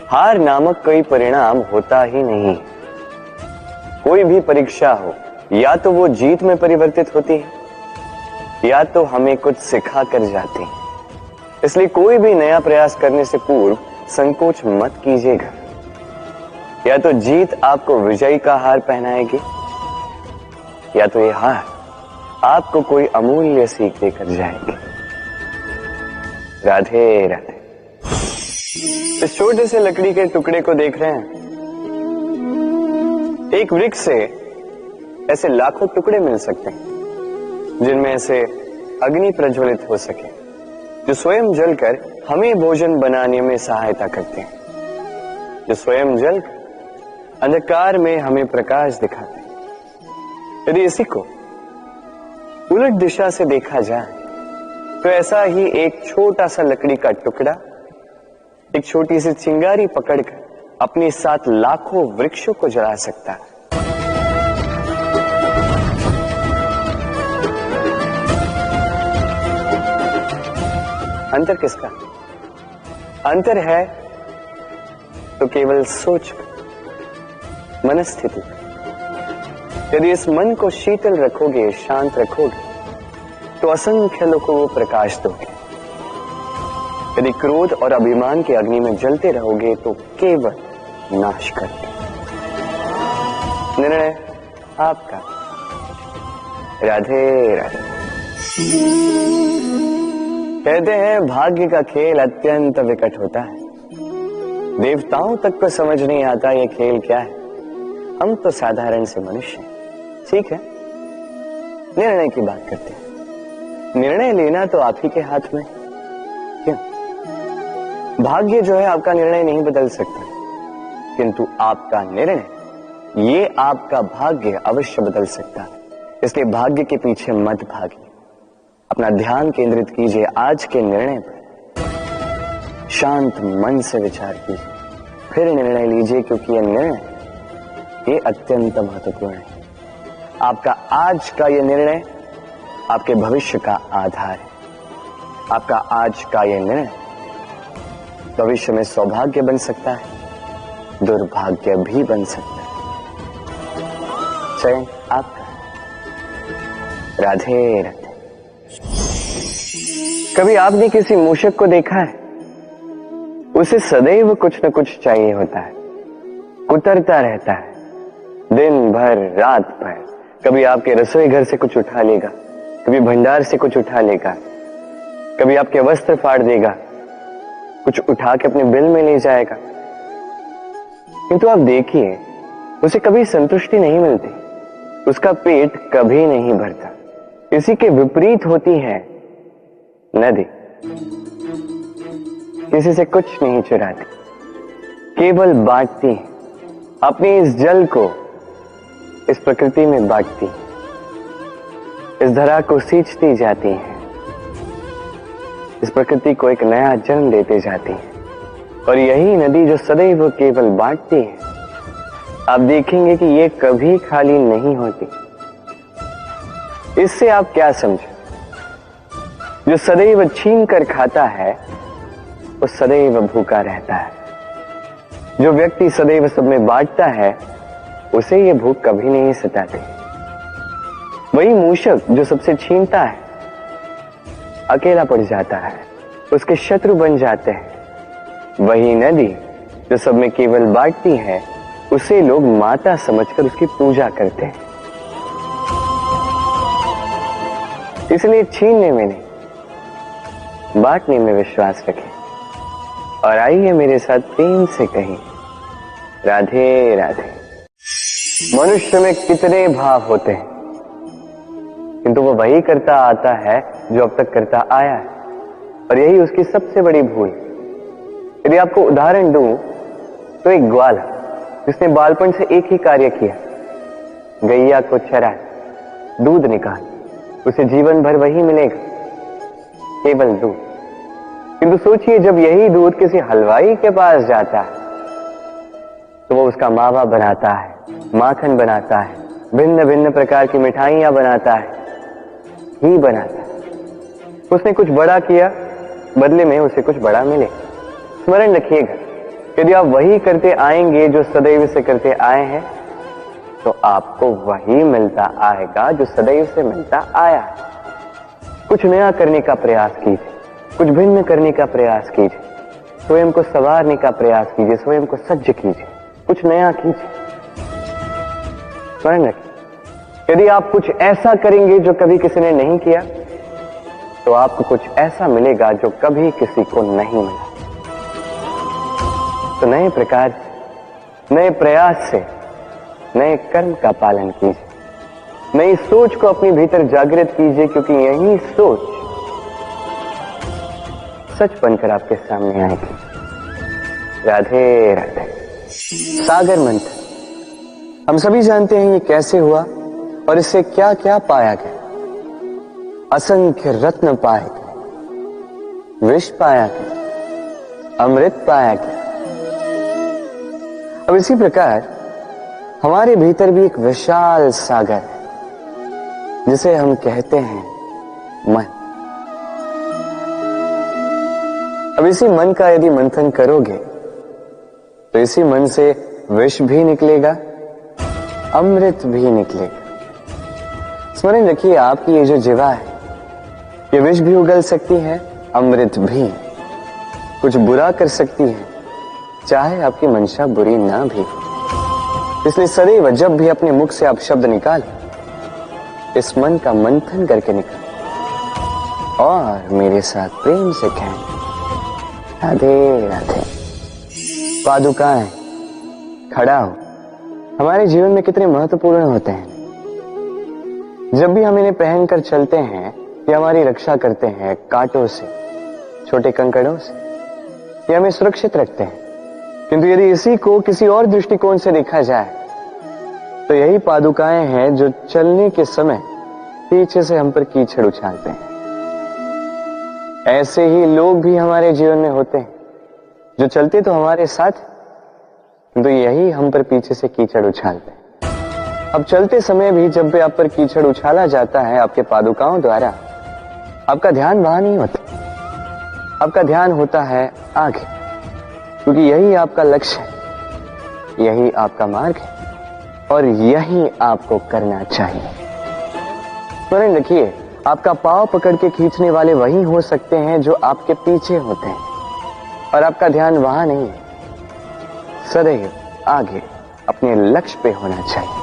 हार नामक कोई परिणाम होता ही नहीं। कोई भी परीक्षा हो, या तो वो जीत में परिवर्तित होती है, या तो हमें कुछ सिखा कर जाती है। इसलिए कोई भी नया प्रयास करने से पूर्व संकोच मत कीजिएगा। या तो जीत आपको विजयी का हार पहनाएगी, या तो ये हार आपको कोई अमूल्य सीख देकर जाएगी। राधे राधे। इस छोटे से लकड़ी के टुकड़े को देख रहे हैं? एक वृक्ष से ऐसे लाखों टुकड़े मिल सकते हैं, जिनमें से अग्नि प्रज्वलित हो सके, जो स्वयं जलकर हमें भोजन बनाने में सहायता करते हैं, जो स्वयं जलकर अंधकार में हमें प्रकाश दिखाते हैं। यदि इसी को उलट दिशा से देखा जाए तो ऐसा ही एक छोटा सा लकड़ी का टुकड़ा एक छोटी सी चिंगारी पकड़कर अपने साथ लाखों वृक्षों को जला सकता है। अंतर किसका? अंतर है तो केवल सोच, मनस्थिति। यदि इस मन को शीतल रखोगे, शांत रखोगे, तो असंख्य लोगों को प्रकाश दोगे। यदि क्रोध और अभिमान की अग्नि में जलते रहोगे तो केवल नाश करोगे। निर्णय आपका। राधे राधे। कहते हैं भाग्य का खेल अत्यंत विकट होता है। देवताओं तक को समझ नहीं आता ये खेल क्या है। हम तो साधारण से मनुष्य हैं। ठीक है, निर्णय की बात करते हैं। निर्णय लेना तो आप ही के हाथ में। क्यों? भाग्य जो है आपका निर्णय नहीं बदल सकता, किंतु आपका निर्णय ये आपका भाग्य अवश्य बदल सकता है। इसलिए भाग्य के पीछे मत भागिए, अपना ध्यान केंद्रित कीजिए आज के निर्णय पर। शांत मन से विचार कीजिए, फिर निर्णय लीजिए, क्योंकि यह निर्णय ये अत्यंत महत्वपूर्ण है। आपका आज का यह निर्णय आपके भविष्य का आधार है। आपका आज का यह निर्णय भविष्य में सौभाग्य बन सकता है, दुर्भाग्य भी बन सकता है। चयन आपका। राधे राधे। कभी आपने किसी मूषक को देखा है? उसे सदैव कुछ न कुछ चाहिए होता है, कुतरता रहता है दिन भर रात भर। कभी आपके रसोई घर से कुछ उठा लेगा, कभी भंडार से कुछ उठा लेगा, कभी आपके वस्त्र फाड़ देगा, कुछ उठा के अपने बिल में ले जाएगा। किंतु आप देखिए, उसे कभी संतुष्टि नहीं मिलती, उसका पेट कभी नहीं भरता। इसी के विपरीत होती है नदी। किसी से कुछ नहीं चुराती, केवल बांटती है। अपने इस जल को इस प्रकृति में बांटती, इस धरा को सींचती जाती है, इस प्रकृति को एक नया जन्म देते जाती है। और यही नदी जो सदैव केवल बांटती है, आप देखेंगे कि ये कभी खाली नहीं होती। इससे आप क्या समझे? जो सदैव छीन कर खाता है वो सदैव भूखा रहता है। जो व्यक्ति सदैव सब में बांटता है उसे ये भूख कभी नहीं सताती। वही मूषक जो सबसे छीनता है अकेला पड़ जाता है, उसके शत्रु बन जाते हैं। वही नदी जो सब में केवल बांटती है उसे लोग माता समझकर उसकी पूजा करते हैं। इसलिए छीनने में नहीं, बांटने में विश्वास रखें। और आइए मेरे साथ प्रेम से कहें, राधे राधे। मनुष्य में कितने भाव होते हैं, किंतु वो वही करता आता है जो अब तक करता आया है, और यही उसकी सबसे बड़ी भूल। यदि आपको उदाहरण दूं तो एक ग्वाल जिसने बालपन से एक ही कार्य किया, गैया को चरा, दूध निकाल, उसे जीवन भर वही मिलेगा, केवल दूध। किंतु सोचिए जब यही दूध किसी हलवाई के पास जाता है तो वो उसका मावा बनाता है, माखन बनाता है, भिन्न भिन्न प्रकार की मिठाइयां बनाता है, घी बनाता है। उसने कुछ बड़ा किया, बदले में उसे कुछ बड़ा मिले। स्मरण रखिएगा, यदि आप वही करते आएंगे जो सदैव से करते आए हैं तो आपको वही मिलता आएगा जो सदैव से मिलता आया है। कुछ नया करने का प्रयास कीजिए, कुछ भिन्न करने का प्रयास कीजिए, स्वयं को संवारने का प्रयास कीजिए, स्वयं को सज्ज कीजिए, कुछ नया कीजिए। स्मरण रखिए, यदि आप कुछ ऐसा करेंगे जो कभी किसी ने नहीं किया तो आपको कुछ ऐसा मिलेगा जो कभी किसी को नहीं मिला। तो नए प्रकार, नए प्रयास से नए कर्म का पालन कीजिए, नई सोच को अपने भीतर जागृत कीजिए, क्योंकि यही सोच सच बनकर आपके सामने आएगी। राधे राधे। सागर मंथन, हम सभी जानते हैं ये कैसे हुआ और इससे क्या क्या पाया गया। असंख्य रत्न पाए गए, विष पाया गया, अमृत पाया गया। अब इसी प्रकार हमारे भीतर भी एक विशाल सागर है जिसे हम कहते हैं मन। अब इसी मन का यदि मंथन करोगे तो इसी मन से विष भी निकलेगा, अमृत भी निकलेगा। स्मरण रखिए, आपकी ये जो जीवा है ये विष भी उगल सकती है, अमृत भी। कुछ बुरा कर सकती है, चाहे आपकी मंशा बुरी ना भी हो। इसलिए सदैव जब भी अपने मुख से आप शब्द निकालें, इस मन का मंथन करके निकालें और मेरे साथ प्रेम से कहें, राधे राधे। पादुकाएं, खड़ा हो, हमारे जीवन में कितने महत्वपूर्ण होते हैं। जब भी हम इन्हें पहनकर चलते हैं, ये हमारी रक्षा करते हैं कांटों से, छोटे कंकड़ों से, ये हमें सुरक्षित रखते हैं। किंतु यदि इसी को किसी और दृष्टिकोण से देखा जाए तो यही पादुकाएं हैं जो चलने के समय पीछे से हम पर कीचड़ उछालते हैं। ऐसे ही लोग भी हमारे जीवन में होते हैं जो चलते तो हमारे साथ, किंतु यही हम पर पीछे से कीचड़ उछालते हैं। अब चलते समय भी जब भी आप पर कीचड़ उछाला जाता है आपके पादुकाओं द्वारा, आपका ध्यान वहां नहीं होता, आपका ध्यान होता है आगे, क्योंकि यही आपका लक्ष्य है, यही आपका मार्ग है और यही आपको करना चाहिए। स्मरण रखिए, आपका पांव पकड़ के खींचने वाले वही हो सकते हैं जो आपके पीछे होते हैं, और आपका ध्यान वहां नहीं है, सदैव आगे अपने लक्ष्य पे होना चाहिए।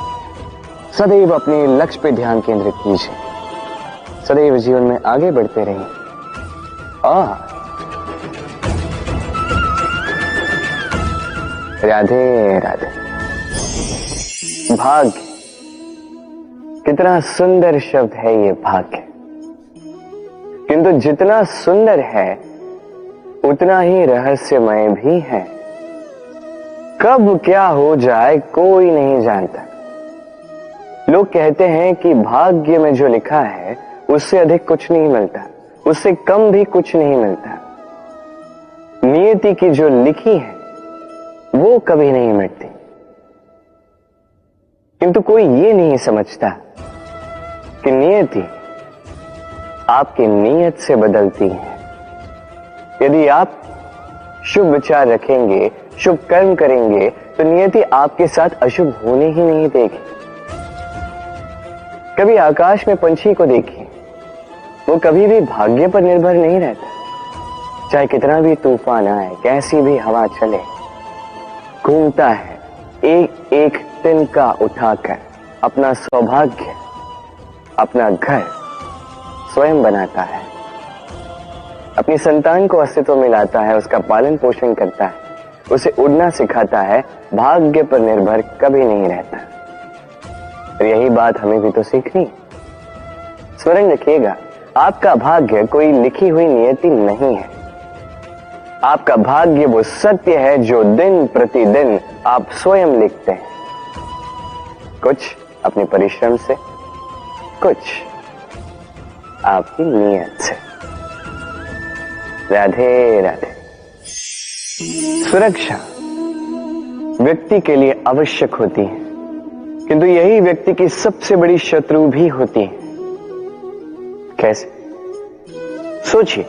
सदैव अपने लक्ष्य पे ध्यान केंद्रित कीजिए, सदैव जीवन में आगे बढ़ते रहिए। और राधे राधे। भाग्य, कितना सुंदर शब्द है ये भाग्य, किंतु जितना सुंदर है उतना ही रहस्यमय भी है। कब क्या हो जाए कोई नहीं जानता। लोग कहते हैं कि भाग्य में जो लिखा है उससे अधिक कुछ नहीं मिलता, उससे कम भी कुछ नहीं मिलता। नियति की जो लिखी है वो कभी नहीं मिटती। किंतु कोई ये नहीं समझता कि नियति आपकी नीयत से बदलती है। यदि आप शुभ विचार रखेंगे, शुभ कर्म करेंगे, तो नियति आपके साथ अशुभ होने ही नहीं देगी। कभी आकाश में पंछी को देखिए, वो कभी भी भाग्य पर निर्भर नहीं रहता। चाहे कितना भी तूफान आए, कैसी भी हवा चले, घूमता है एक एक तिनका उठाकर अपना सौभाग्य, अपना घर स्वयं बनाता है, अपनी संतान को अस्तित्व में लाता है, उसका पालन पोषण करता है, उसे उड़ना सिखाता है, भाग्य पर निर्भर कभी नहीं रहता। और यही बात हमें भी तो सीखनी। स्मरण रखिएगा, आपका भाग्य कोई लिखी हुई नियति नहीं है। आपका भाग्य वो सत्य है जो दिन प्रतिदिन आप स्वयं लिखते हैं, कुछ अपने परिश्रम से, कुछ आपकी नियत से। राधे राधे। सुरक्षा व्यक्ति के लिए आवश्यक होती है, किंतु यही व्यक्ति की सबसे बड़ी शत्रु भी होती है। कैसे? सोचिए,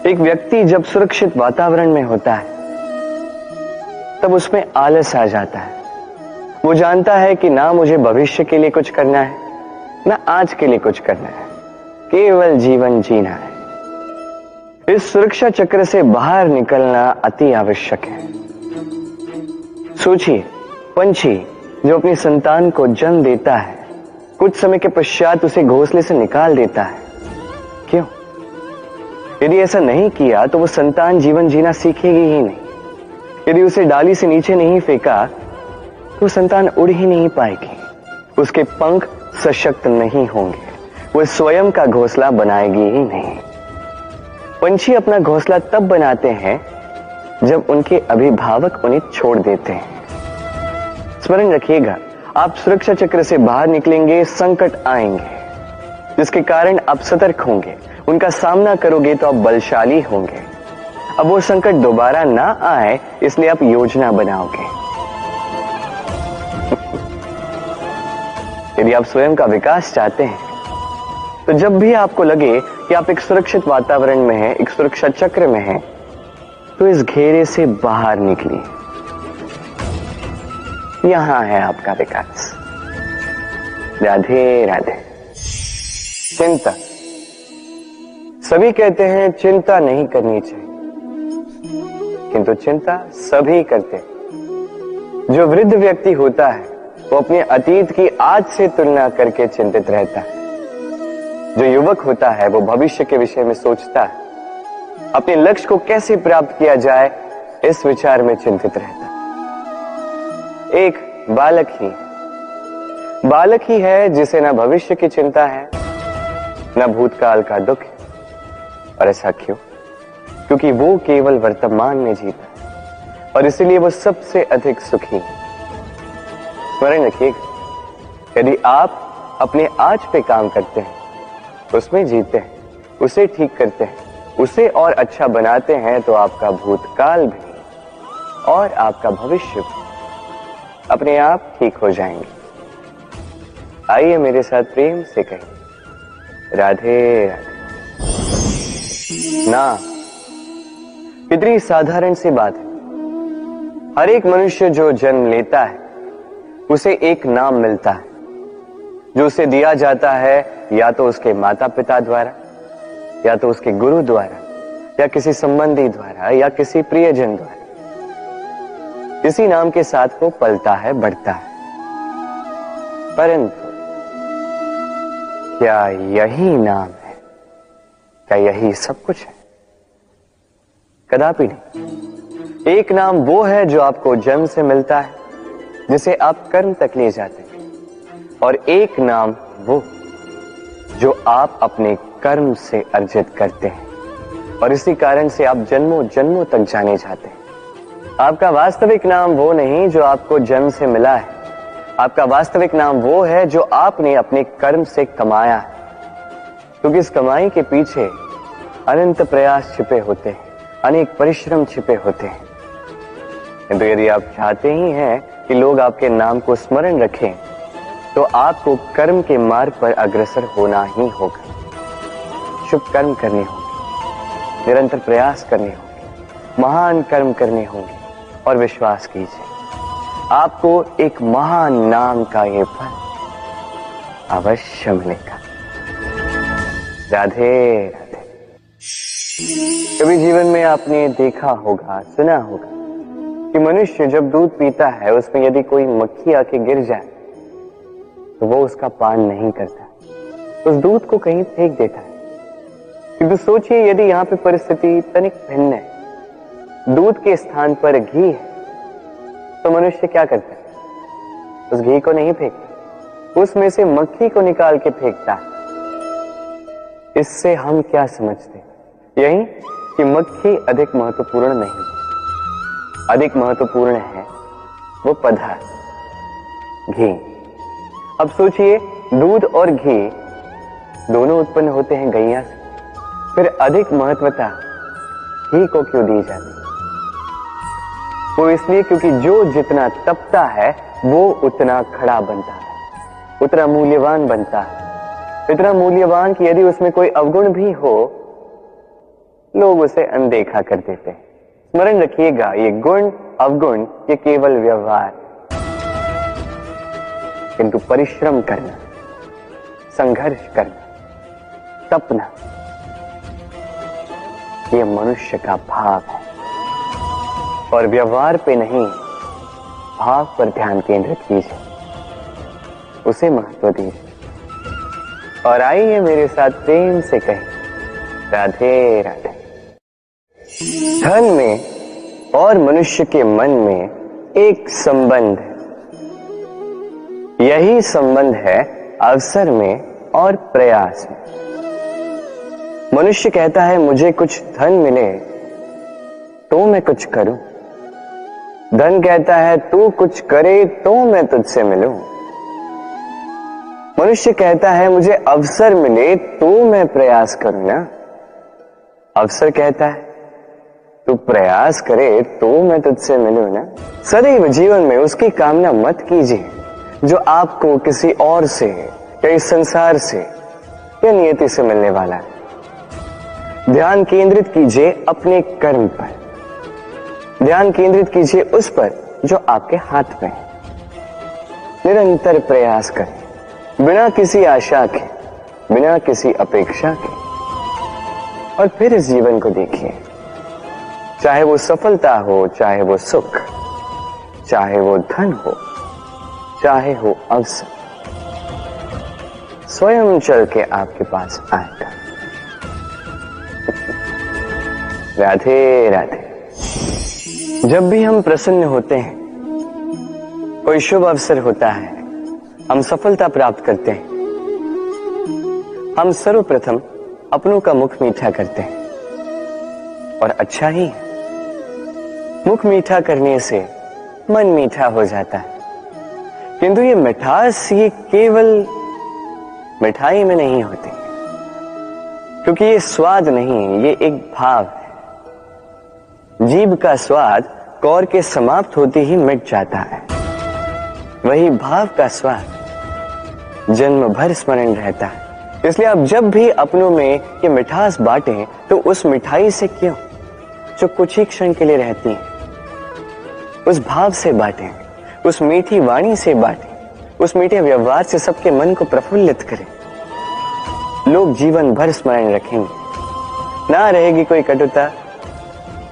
एक व्यक्ति जब सुरक्षित वातावरण में होता है तब उसमें आलस आ जाता है। वो जानता है कि ना मुझे भविष्य के लिए कुछ करना है, ना आज के लिए कुछ करना है, केवल जीवन जीना है। इस सुरक्षा चक्र से बाहर निकलना अति आवश्यक है। सोचिए, पंछी जो अपनी संतान को जन्म देता है, कुछ समय के पश्चात उसे घोंसले से निकाल देता है। क्यों? यदि ऐसा नहीं किया तो वो संतान जीवन जीना सीखेगी ही नहीं। यदि उसे डाली से नीचे नहीं फेंका तो संतान उड़ ही नहीं पाएगी, उसके पंख सशक्त नहीं होंगे, वो स्वयं का घोंसला बनाएगी ही नहीं। पंछी अपना घोंसला तब बनाते हैं जब उनके अभिभावक उन्हें छोड़ देते हैं। स्मरण रखिएगा, आप सुरक्षा चक्र से बाहर निकलेंगे, संकट आएंगे जिसके कारण आप सतर्क होंगे, उनका सामना करोगे तो आप बलशाली होंगे। अब वो संकट दोबारा ना आए इसलिए आप योजना बनाओगे। यदि आप स्वयं का विकास चाहते हैं तो जब भी आपको लगे कि आप एक सुरक्षित वातावरण में हैं, एक सुरक्षा चक्र में हैं, तो इस घेरे से बाहर निकलिए। यहां है आपका विकास। राधे राधे। चिंता। सभी कहते हैं चिंता नहीं करनी चाहिए, किंतु चिंता सभी करते हैं। जो वृद्ध व्यक्ति होता है वो अपने अतीत की आज से तुलना करके चिंतित रहता है। जो युवक होता है वो भविष्य के विषय में सोचता है, अपने लक्ष्य को कैसे प्राप्त किया जाए इस विचार में चिंतित रहता है। एक बालक ही है जिसे ना भविष्य की चिंता है, ना भूतकाल का दुख। और ऐसा क्यों? क्योंकि वो केवल वर्तमान में जीता है और इसलिए वो सबसे अधिक सुखी है। स्मरण रखिएगा, यदि आप अपने आज पे काम करते हैं, उसमें जीते हैं, उसे ठीक करते हैं, उसे और अच्छा बनाते हैं, तो आपका भूतकाल भी और आपका भविष्य भी अपने आप ठीक हो जाएंगे। आइए मेरे साथ प्रेम से कहें, राधे राधे। ना, कितनी साधारण सी बात है। हर एक मनुष्य जो जन्म लेता है उसे एक नाम मिलता है, जो उसे दिया जाता है या तो उसके माता पिता द्वारा, या तो उसके गुरु द्वारा, या किसी संबंधी द्वारा, या किसी प्रियजन द्वारा। इसी नाम के साथ वो पलता है, बढ़ता है। परंतु क्या यही नाम है? क्या यही सब कुछ है? कदापि नहीं। एक नाम वो है जो आपको जन्म से मिलता है, जिसे आप कर्म तक ले जाते हैं, और एक नाम वो जो आप अपने कर्म से अर्जित करते हैं, और इसी कारण से आप जन्मों जन्मों तक जाने जाते हैं। आपका वास्तविक नाम वो नहीं जो आपको जन्म से मिला है, आपका वास्तविक नाम वो है जो आपने अपने कर्म से कमाया है। क्योंकि इस कमाई के पीछे अनंत प्रयास छिपे होते हैं, अनेक परिश्रम छिपे होते हैं। किंतु यदि आप चाहते ही हैं कि लोग आपके नाम को स्मरण रखें, तो आपको कर्म के मार्ग पर अग्रसर होना ही होगा। शुभ कर्म करने होंगे, निरंतर प्रयास करने होंगे, महान कर्म करने होंगे, और विश्वास कीजिए आपको एक महान नाम का ये फल अवश्य मिलेगा। राधे राधे। कभी जीवन में आपने देखा होगा, सुना होगा कि मनुष्य जब दूध पीता है, उसमें यदि कोई मक्खी आके गिर जाए तो वो उसका पान नहीं करता, उस दूध को कहीं फेंक देता है। किंतु सोचिए, यदि यहाँ पे परिस्थिति तनिक भिन्न है, दूध के स्थान पर घी है, तो मनुष्य क्या करता है? उस घी को नहीं फेंकता, उसमें से मक्खी को निकाल के फेंकता है। इससे हम क्या समझते? यही कि मक्खी अधिक महत्वपूर्ण नहीं, अधिक महत्वपूर्ण है वो पदार्थ घी। अब सोचिए, दूध और घी दोनों उत्पन्न होते हैं गैया से, फिर अधिक महत्वता घी को क्यों दी जाती? वो इसलिए क्योंकि जो जितना तपता है वो उतना खड़ा बनता है, उतना मूल्यवान बनता है, इतना मूल्यवान कि यदि उसमें कोई अवगुण भी हो, लोग उसे अनदेखा कर देते हैं। स्मरण रखिएगा, ये गुण अवगुण ये केवल व्यवहार, किंतु परिश्रम करना, संघर्ष करना, तपना, ये मनुष्य का भाव है। और व्यवहार पे नहीं, भाव पर ध्यान केंद्रित कीजिए, उसे महत्व दीजिए। और आइए मेरे साथ प्रेम से कहें, राधे राधे। धन में और मनुष्य के मन में एक संबंध है, यही संबंध है अवसर में और प्रयास में। मनुष्य कहता है मुझे कुछ धन मिले तो मैं कुछ करूं, धन कहता है तू कुछ करे तो मैं तुझसे मिलूं। मनुष्य कहता है मुझे अवसर मिले तो मैं प्रयास करूं ना, अवसर कहता है तू प्रयास करे तो मैं तुझसे मिलूं ना। सदैव जीवन में उसकी कामना मत कीजिए जो आपको किसी और से या इस संसार से या नियति से मिलने वाला है। ध्यान केंद्रित कीजिए अपने कर्म पर, ध्यान केंद्रित कीजिए उस पर जो आपके हाथ में है। निरंतर प्रयास करें, बिना किसी आशा के, बिना किसी अपेक्षा के, और फिर इस जीवन को देखिए। चाहे वो सफलता हो, चाहे वो सुख, चाहे वो धन हो, चाहे हो अवसर, स्वयं चल के आपके पास आएगा। राधे राधे। जब भी हम प्रसन्न होते हैं, कोई शुभ अवसर होता है, हम सफलता प्राप्त करते हैं, हम सर्वप्रथम अपनों का मुख मीठा करते हैं। और अच्छा ही है, मुख मीठा करने से मन मीठा हो जाता है। किंतु ये मिठास ये केवल मिठाई में नहीं होती, क्योंकि ये स्वाद नहीं, ये एक भाव है। जीभ का स्वाद कौर के समाप्त होते ही मिट जाता है, वही भाव का स्वाद जन्म भर स्मरण रहता है। इसलिए आप जब भी अपनों में ये मिठास बांटें तो उस मिठाई से क्यों, जो कुछ ही क्षण के लिए रहती है, उस भाव से बांटें, उस मीठी वाणी से बांटें, उस मीठे व्यवहार से सबके मन को प्रफुल्लित करें। लोग जीवन भर स्मरण रखेंगे, ना रहेगी कोई कटुता,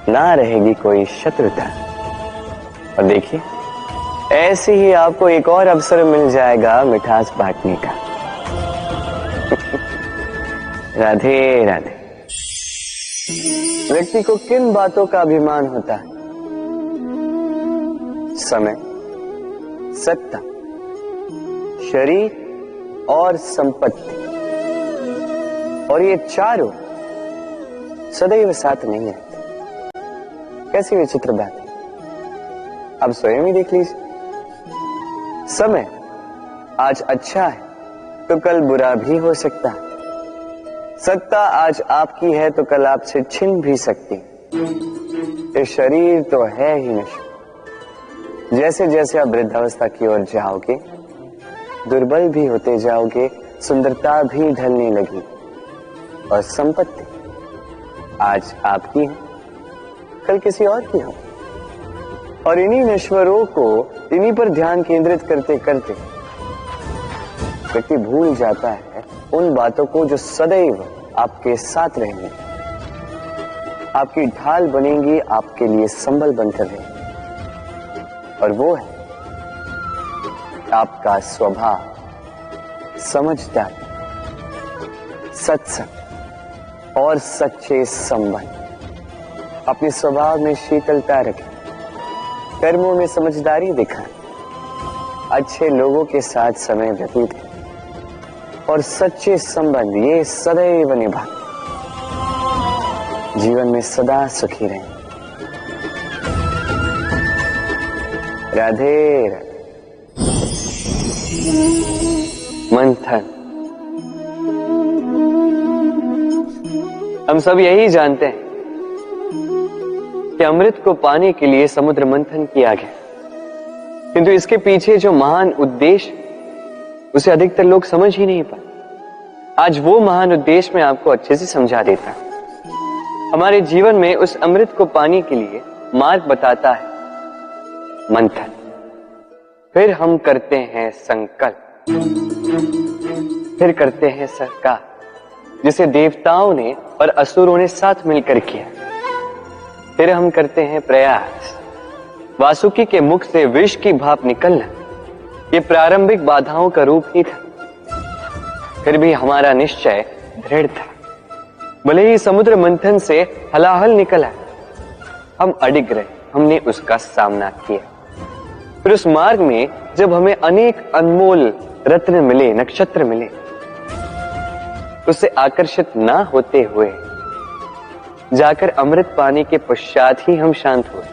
ना रहेगी कोई शत्रुता। और देखिए, ऐसे ही आपको एक और अवसर मिल जाएगा मिठास बांटने का। राधे राधे। व्यक्ति को किन बातों का अभिमान होता है? समय, सत्ता, शरीर और संपत्ति। और ये चारों सदैव साथ नहीं रहते। कैसी विचित्र बात है, अब स्वयं ही देख लीजिए। समय आज अच्छा है तो कल बुरा भी हो सकता है। सत्ता आज आपकी है तो कल आपसे छिन भी सकती। ये शरीर तो है ही नश्वर। जैसे जैसे आप वृद्धावस्था की ओर जाओगे, दुर्बल भी होते जाओगे, सुंदरता भी ढलने लगी और संपत्ति आज आपकी है, कल किसी और की हो। और इन्हीं नश्वरों को, इन्हीं पर ध्यान केंद्रित करते करते व्यक्ति भूल जाता है उन बातों को जो सदैव आपके साथ रहेंगी, आपकी ढाल बनेंगी, आपके लिए संबल बनकर रहेंगी। और वो है आपका स्वभाव, समझदारी, सत्संग और सच्चे संबंध। अपने स्वभाव में शीतलता रखें, कर्मों में समझदारी दिखाएं, अच्छे लोगों के साथ समय व्यतीत करें और सच्चे संबंध ये सदैव निभाएं। जीवन में सदा सुखी रहें। राधे राधे। मंथन। हम सब यही जानते हैं कि अमृत को पाने के लिए समुद्र मंथन किया गया, किंतु इसके पीछे जो महान उद्देश्य उसे अधिकतर लोग समझ ही नहीं पाए। आज वो महान उद्देश्य मैं आपको अच्छे से समझा देता हूं। हमारे जीवन में उस अमृत को पाने के लिए मार्ग बताता है मंथन। फिर हम करते हैं संकल्प, फिर करते हैं सरकार, जिसे देवताओं ने और असुरों ने साथ मिलकर किया। फिर हम करते हैं प्रयास। वासुकी के मुख से विष की भाप निकलना ये प्रारंभिक बाधाओं का रूप ही था। फिर भी हमारा निश्चय दृढ़ था। भले ही समुद्र मंथन से हलाहल निकला, हम अडिग रहे, हमने उसका सामना किया। फिर उस मार्ग में जब हमें अनेक अनमोल रत्न मिले, नक्षत्र मिले, उससे आकर्षित ना होते हुए जाकर अमृत पाने के पश्चात ही हम शांत हुए।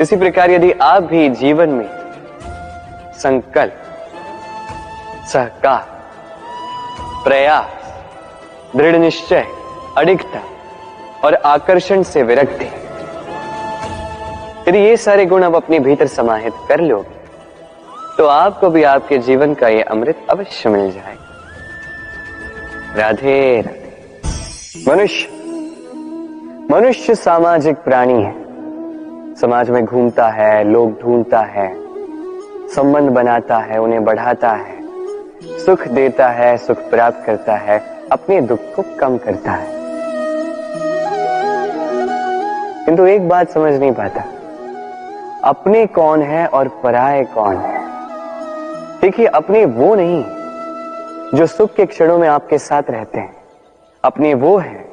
इसी प्रकार यदि आप भी जीवन में संकल्प, सहकार, प्रयास, दृढ़ निश्चय, अडिगता और आकर्षण से विरक्ति, यदि ये सारे गुण आप अपने भीतर समाहित कर लोगे तो आपको भी आपके जीवन का ये अमृत अवश्य मिल जाएगा। राधे राधे। मनुष्य सामाजिक प्राणी है। समाज में घूमता है, लोग ढूंढता है, संबंध बनाता है, उन्हें बढ़ाता है, सुख देता है, सुख प्राप्त करता है, अपने दुख को कम करता है। किंतु एक बात समझ नहीं पाता, अपने कौन है और पराये कौन है। देखिए, अपने वो नहीं जो सुख के क्षणों में आपके साथ रहते हैं, अपने वो है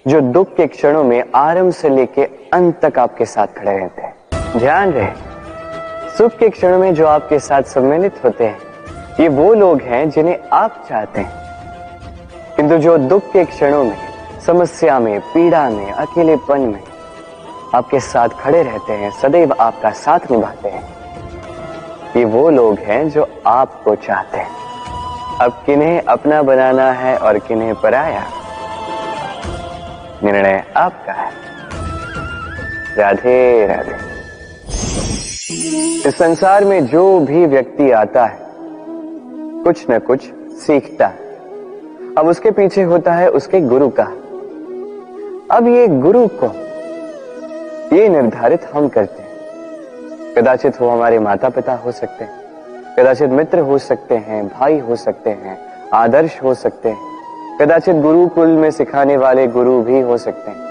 जो दुख के क्षणों में आरंभ से लेके अंत तक आपके साथ खड़े रहते हैं। ध्यान रहे, सुख के क्षणों में जो आपके साथ सम्मिलित होते हैं ये वो लोग हैं जिन्हें आप चाहते हैं, किंतु जो दुख के क्षणों में, समस्या में, पीड़ा में, अकेलेपन में आपके साथ खड़े रहते हैं, सदैव आपका साथ निभाते हैं, ये वो लोग हैं जो आपको चाहते हैं। अब किन्हें अपना बनाना है और किन्हें पराया, निर्णय आपका है। राधे राधे। इस संसार में जो भी व्यक्ति आता है कुछ न कुछ सीखता है। अब उसके पीछे होता है उसके गुरु का। अब ये गुरु को ये निर्धारित हम करते हैं। कदाचित वो हमारे माता पिता हो सकते हैं, कदाचित मित्र हो सकते हैं, भाई हो सकते हैं, आदर्श हो सकते हैं, कदाचित गुरुकुल में सिखाने वाले गुरु भी हो सकते हैं।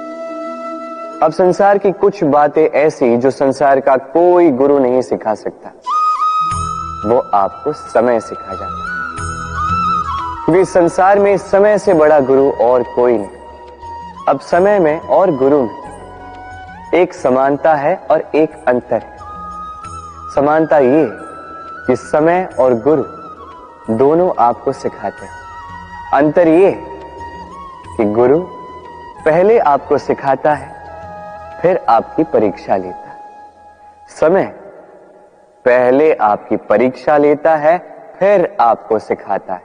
अब संसार की कुछ बातें ऐसी जो संसार का कोई गुरु नहीं सिखा सकता, वो आपको समय सिखा जाता है। क्योंकि संसार में समय से बड़ा गुरु और कोई नहीं। अब समय में और गुरु में एक समानता है और एक अंतर है। समानता ये कि समय और गुरु दोनों आपको सिखाते हैं। अंतर ये कि गुरु पहले आपको सिखाता है, फिर आपकी परीक्षा लेता है। समय पहले आपकी परीक्षा लेता है, फिर आपको सिखाता है।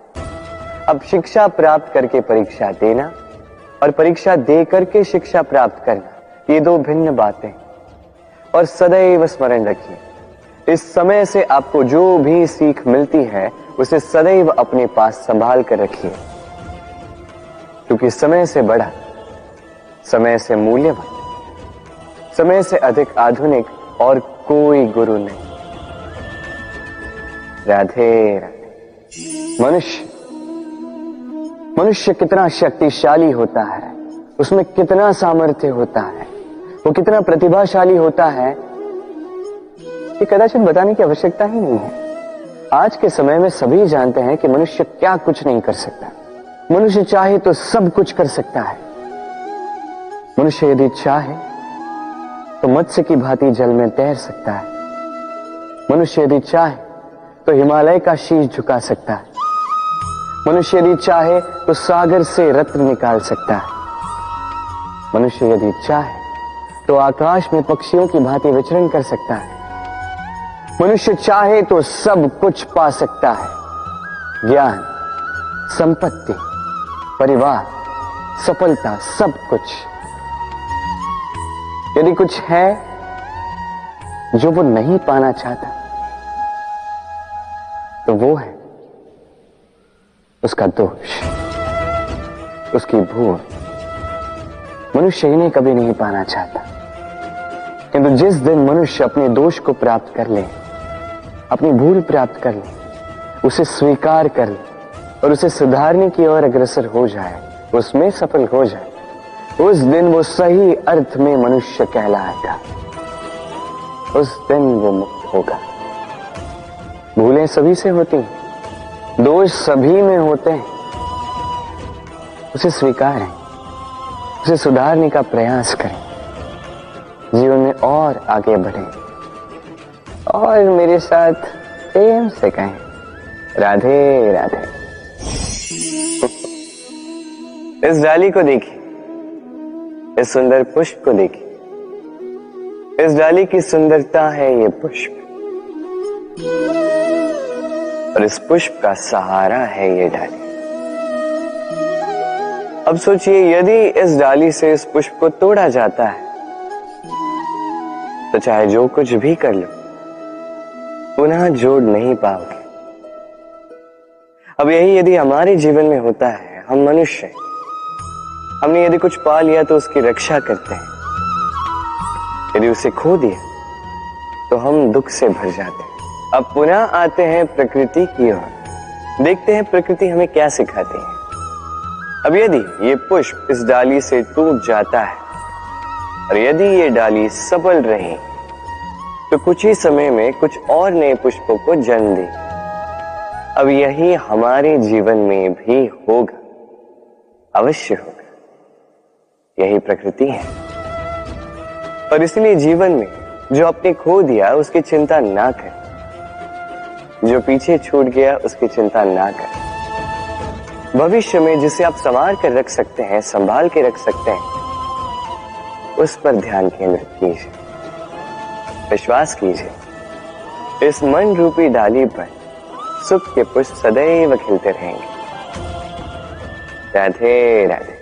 अब शिक्षा प्राप्त करके परीक्षा देना और परीक्षा दे करके शिक्षा प्राप्त करना, ये दो भिन्न बातें। और सदैव स्मरण रखिए, इस समय से आपको जो भी सीख मिलती है उसे सदैव अपने पास संभाल कर रखिए, क्योंकि समय से बड़ा, समय से मूल्यवान, समय से अधिक आधुनिक और कोई गुरु नहीं। राधे राधे। मनुष्य कितना शक्तिशाली होता है, उसमें कितना सामर्थ्य होता है, वो कितना प्रतिभाशाली होता है, ये कदाचित बताने की आवश्यकता ही नहीं है। आज के समय में सभी जानते हैं कि मनुष्य क्या कुछ नहीं कर सकता। मनुष्य चाहे तो सब कुछ कर सकता है। मनुष्य यदि चाहे तो मत्स्य की भांति जल में तैर सकता है। मनुष्य यदि चाहे तो हिमालय का शीश झुका सकता है। मनुष्य यदि चाहे तो सागर से रत्न निकाल सकता है। मनुष्य यदि चाहे तो आकाश में पक्षियों की भांति विचरण कर सकता है। मनुष्य चाहे तो सब कुछ पा सकता है। ज्ञान, संपत्ति, परिवार, सफलता, सब कुछ। यदि कुछ है जो वो नहीं पाना चाहता तो वो है उसका दोष, उसकी भूल। मनुष्य इन्हें कभी नहीं पाना चाहता, किंतु जिस दिन मनुष्य अपने दोष को प्राप्त कर ले, अपनी भूल प्राप्त कर ले, उसे स्वीकार कर ले और उसे सुधारने की ओर अग्रसर हो जाए, उसमें सफल हो जाए, उस दिन वो सही अर्थ में मनुष्य कहलाएगा। उस दिन वो मुक्त होगा। भूलें सभी से होती हैं, दोष सभी में होते हैं, उसे स्वीकारें, उसे सुधारने का प्रयास करें, जीवन में और आगे बढ़ें और मेरे साथ प्रेम से कहें, राधे राधे। इस डाली को देखिए, इस सुंदर पुष्प को देखिए। इस डाली की सुंदरता है ये पुष्प, और इस पुष्प का सहारा है ये डाली। अब सोचिए, यदि इस डाली से इस पुष्प को तोड़ा जाता है तो चाहे जो कुछ भी कर लो, पुनः जोड़ नहीं पाओगे। अब यही यदि हमारे जीवन में होता है, हम मनुष्य हैं, हमने यदि कुछ पा लिया तो उसकी रक्षा करते हैं, यदि उसे खो दिया तो हम दुख से भर जाते हैं। अब पुनः आते हैं प्रकृति की ओर, देखते हैं प्रकृति हमें क्या सिखाती है। अब यदि ये पुष्प इस डाली से टूट जाता है और यदि ये डाली सफल रही तो कुछ ही समय में कुछ और नए पुष्पों को जन्म दे। अब यही हमारे जीवन में भी होगा, अवश्य होगा। यही प्रकृति है। और इसलिए जीवन में जो आपने खो दिया उसकी चिंता ना करें, जो पीछे छूट गया उसकी चिंता ना करें। भविष्य में जिसे आप संवार कर रख सकते हैं, संभाल के रख सकते हैं, उस पर ध्यान केंद्रित कीजिए, विश्वास कीजिए। इस मन रूपी डाली पर सुख के पुष्प सदैव खिलते रहेंगे। राधे राधे।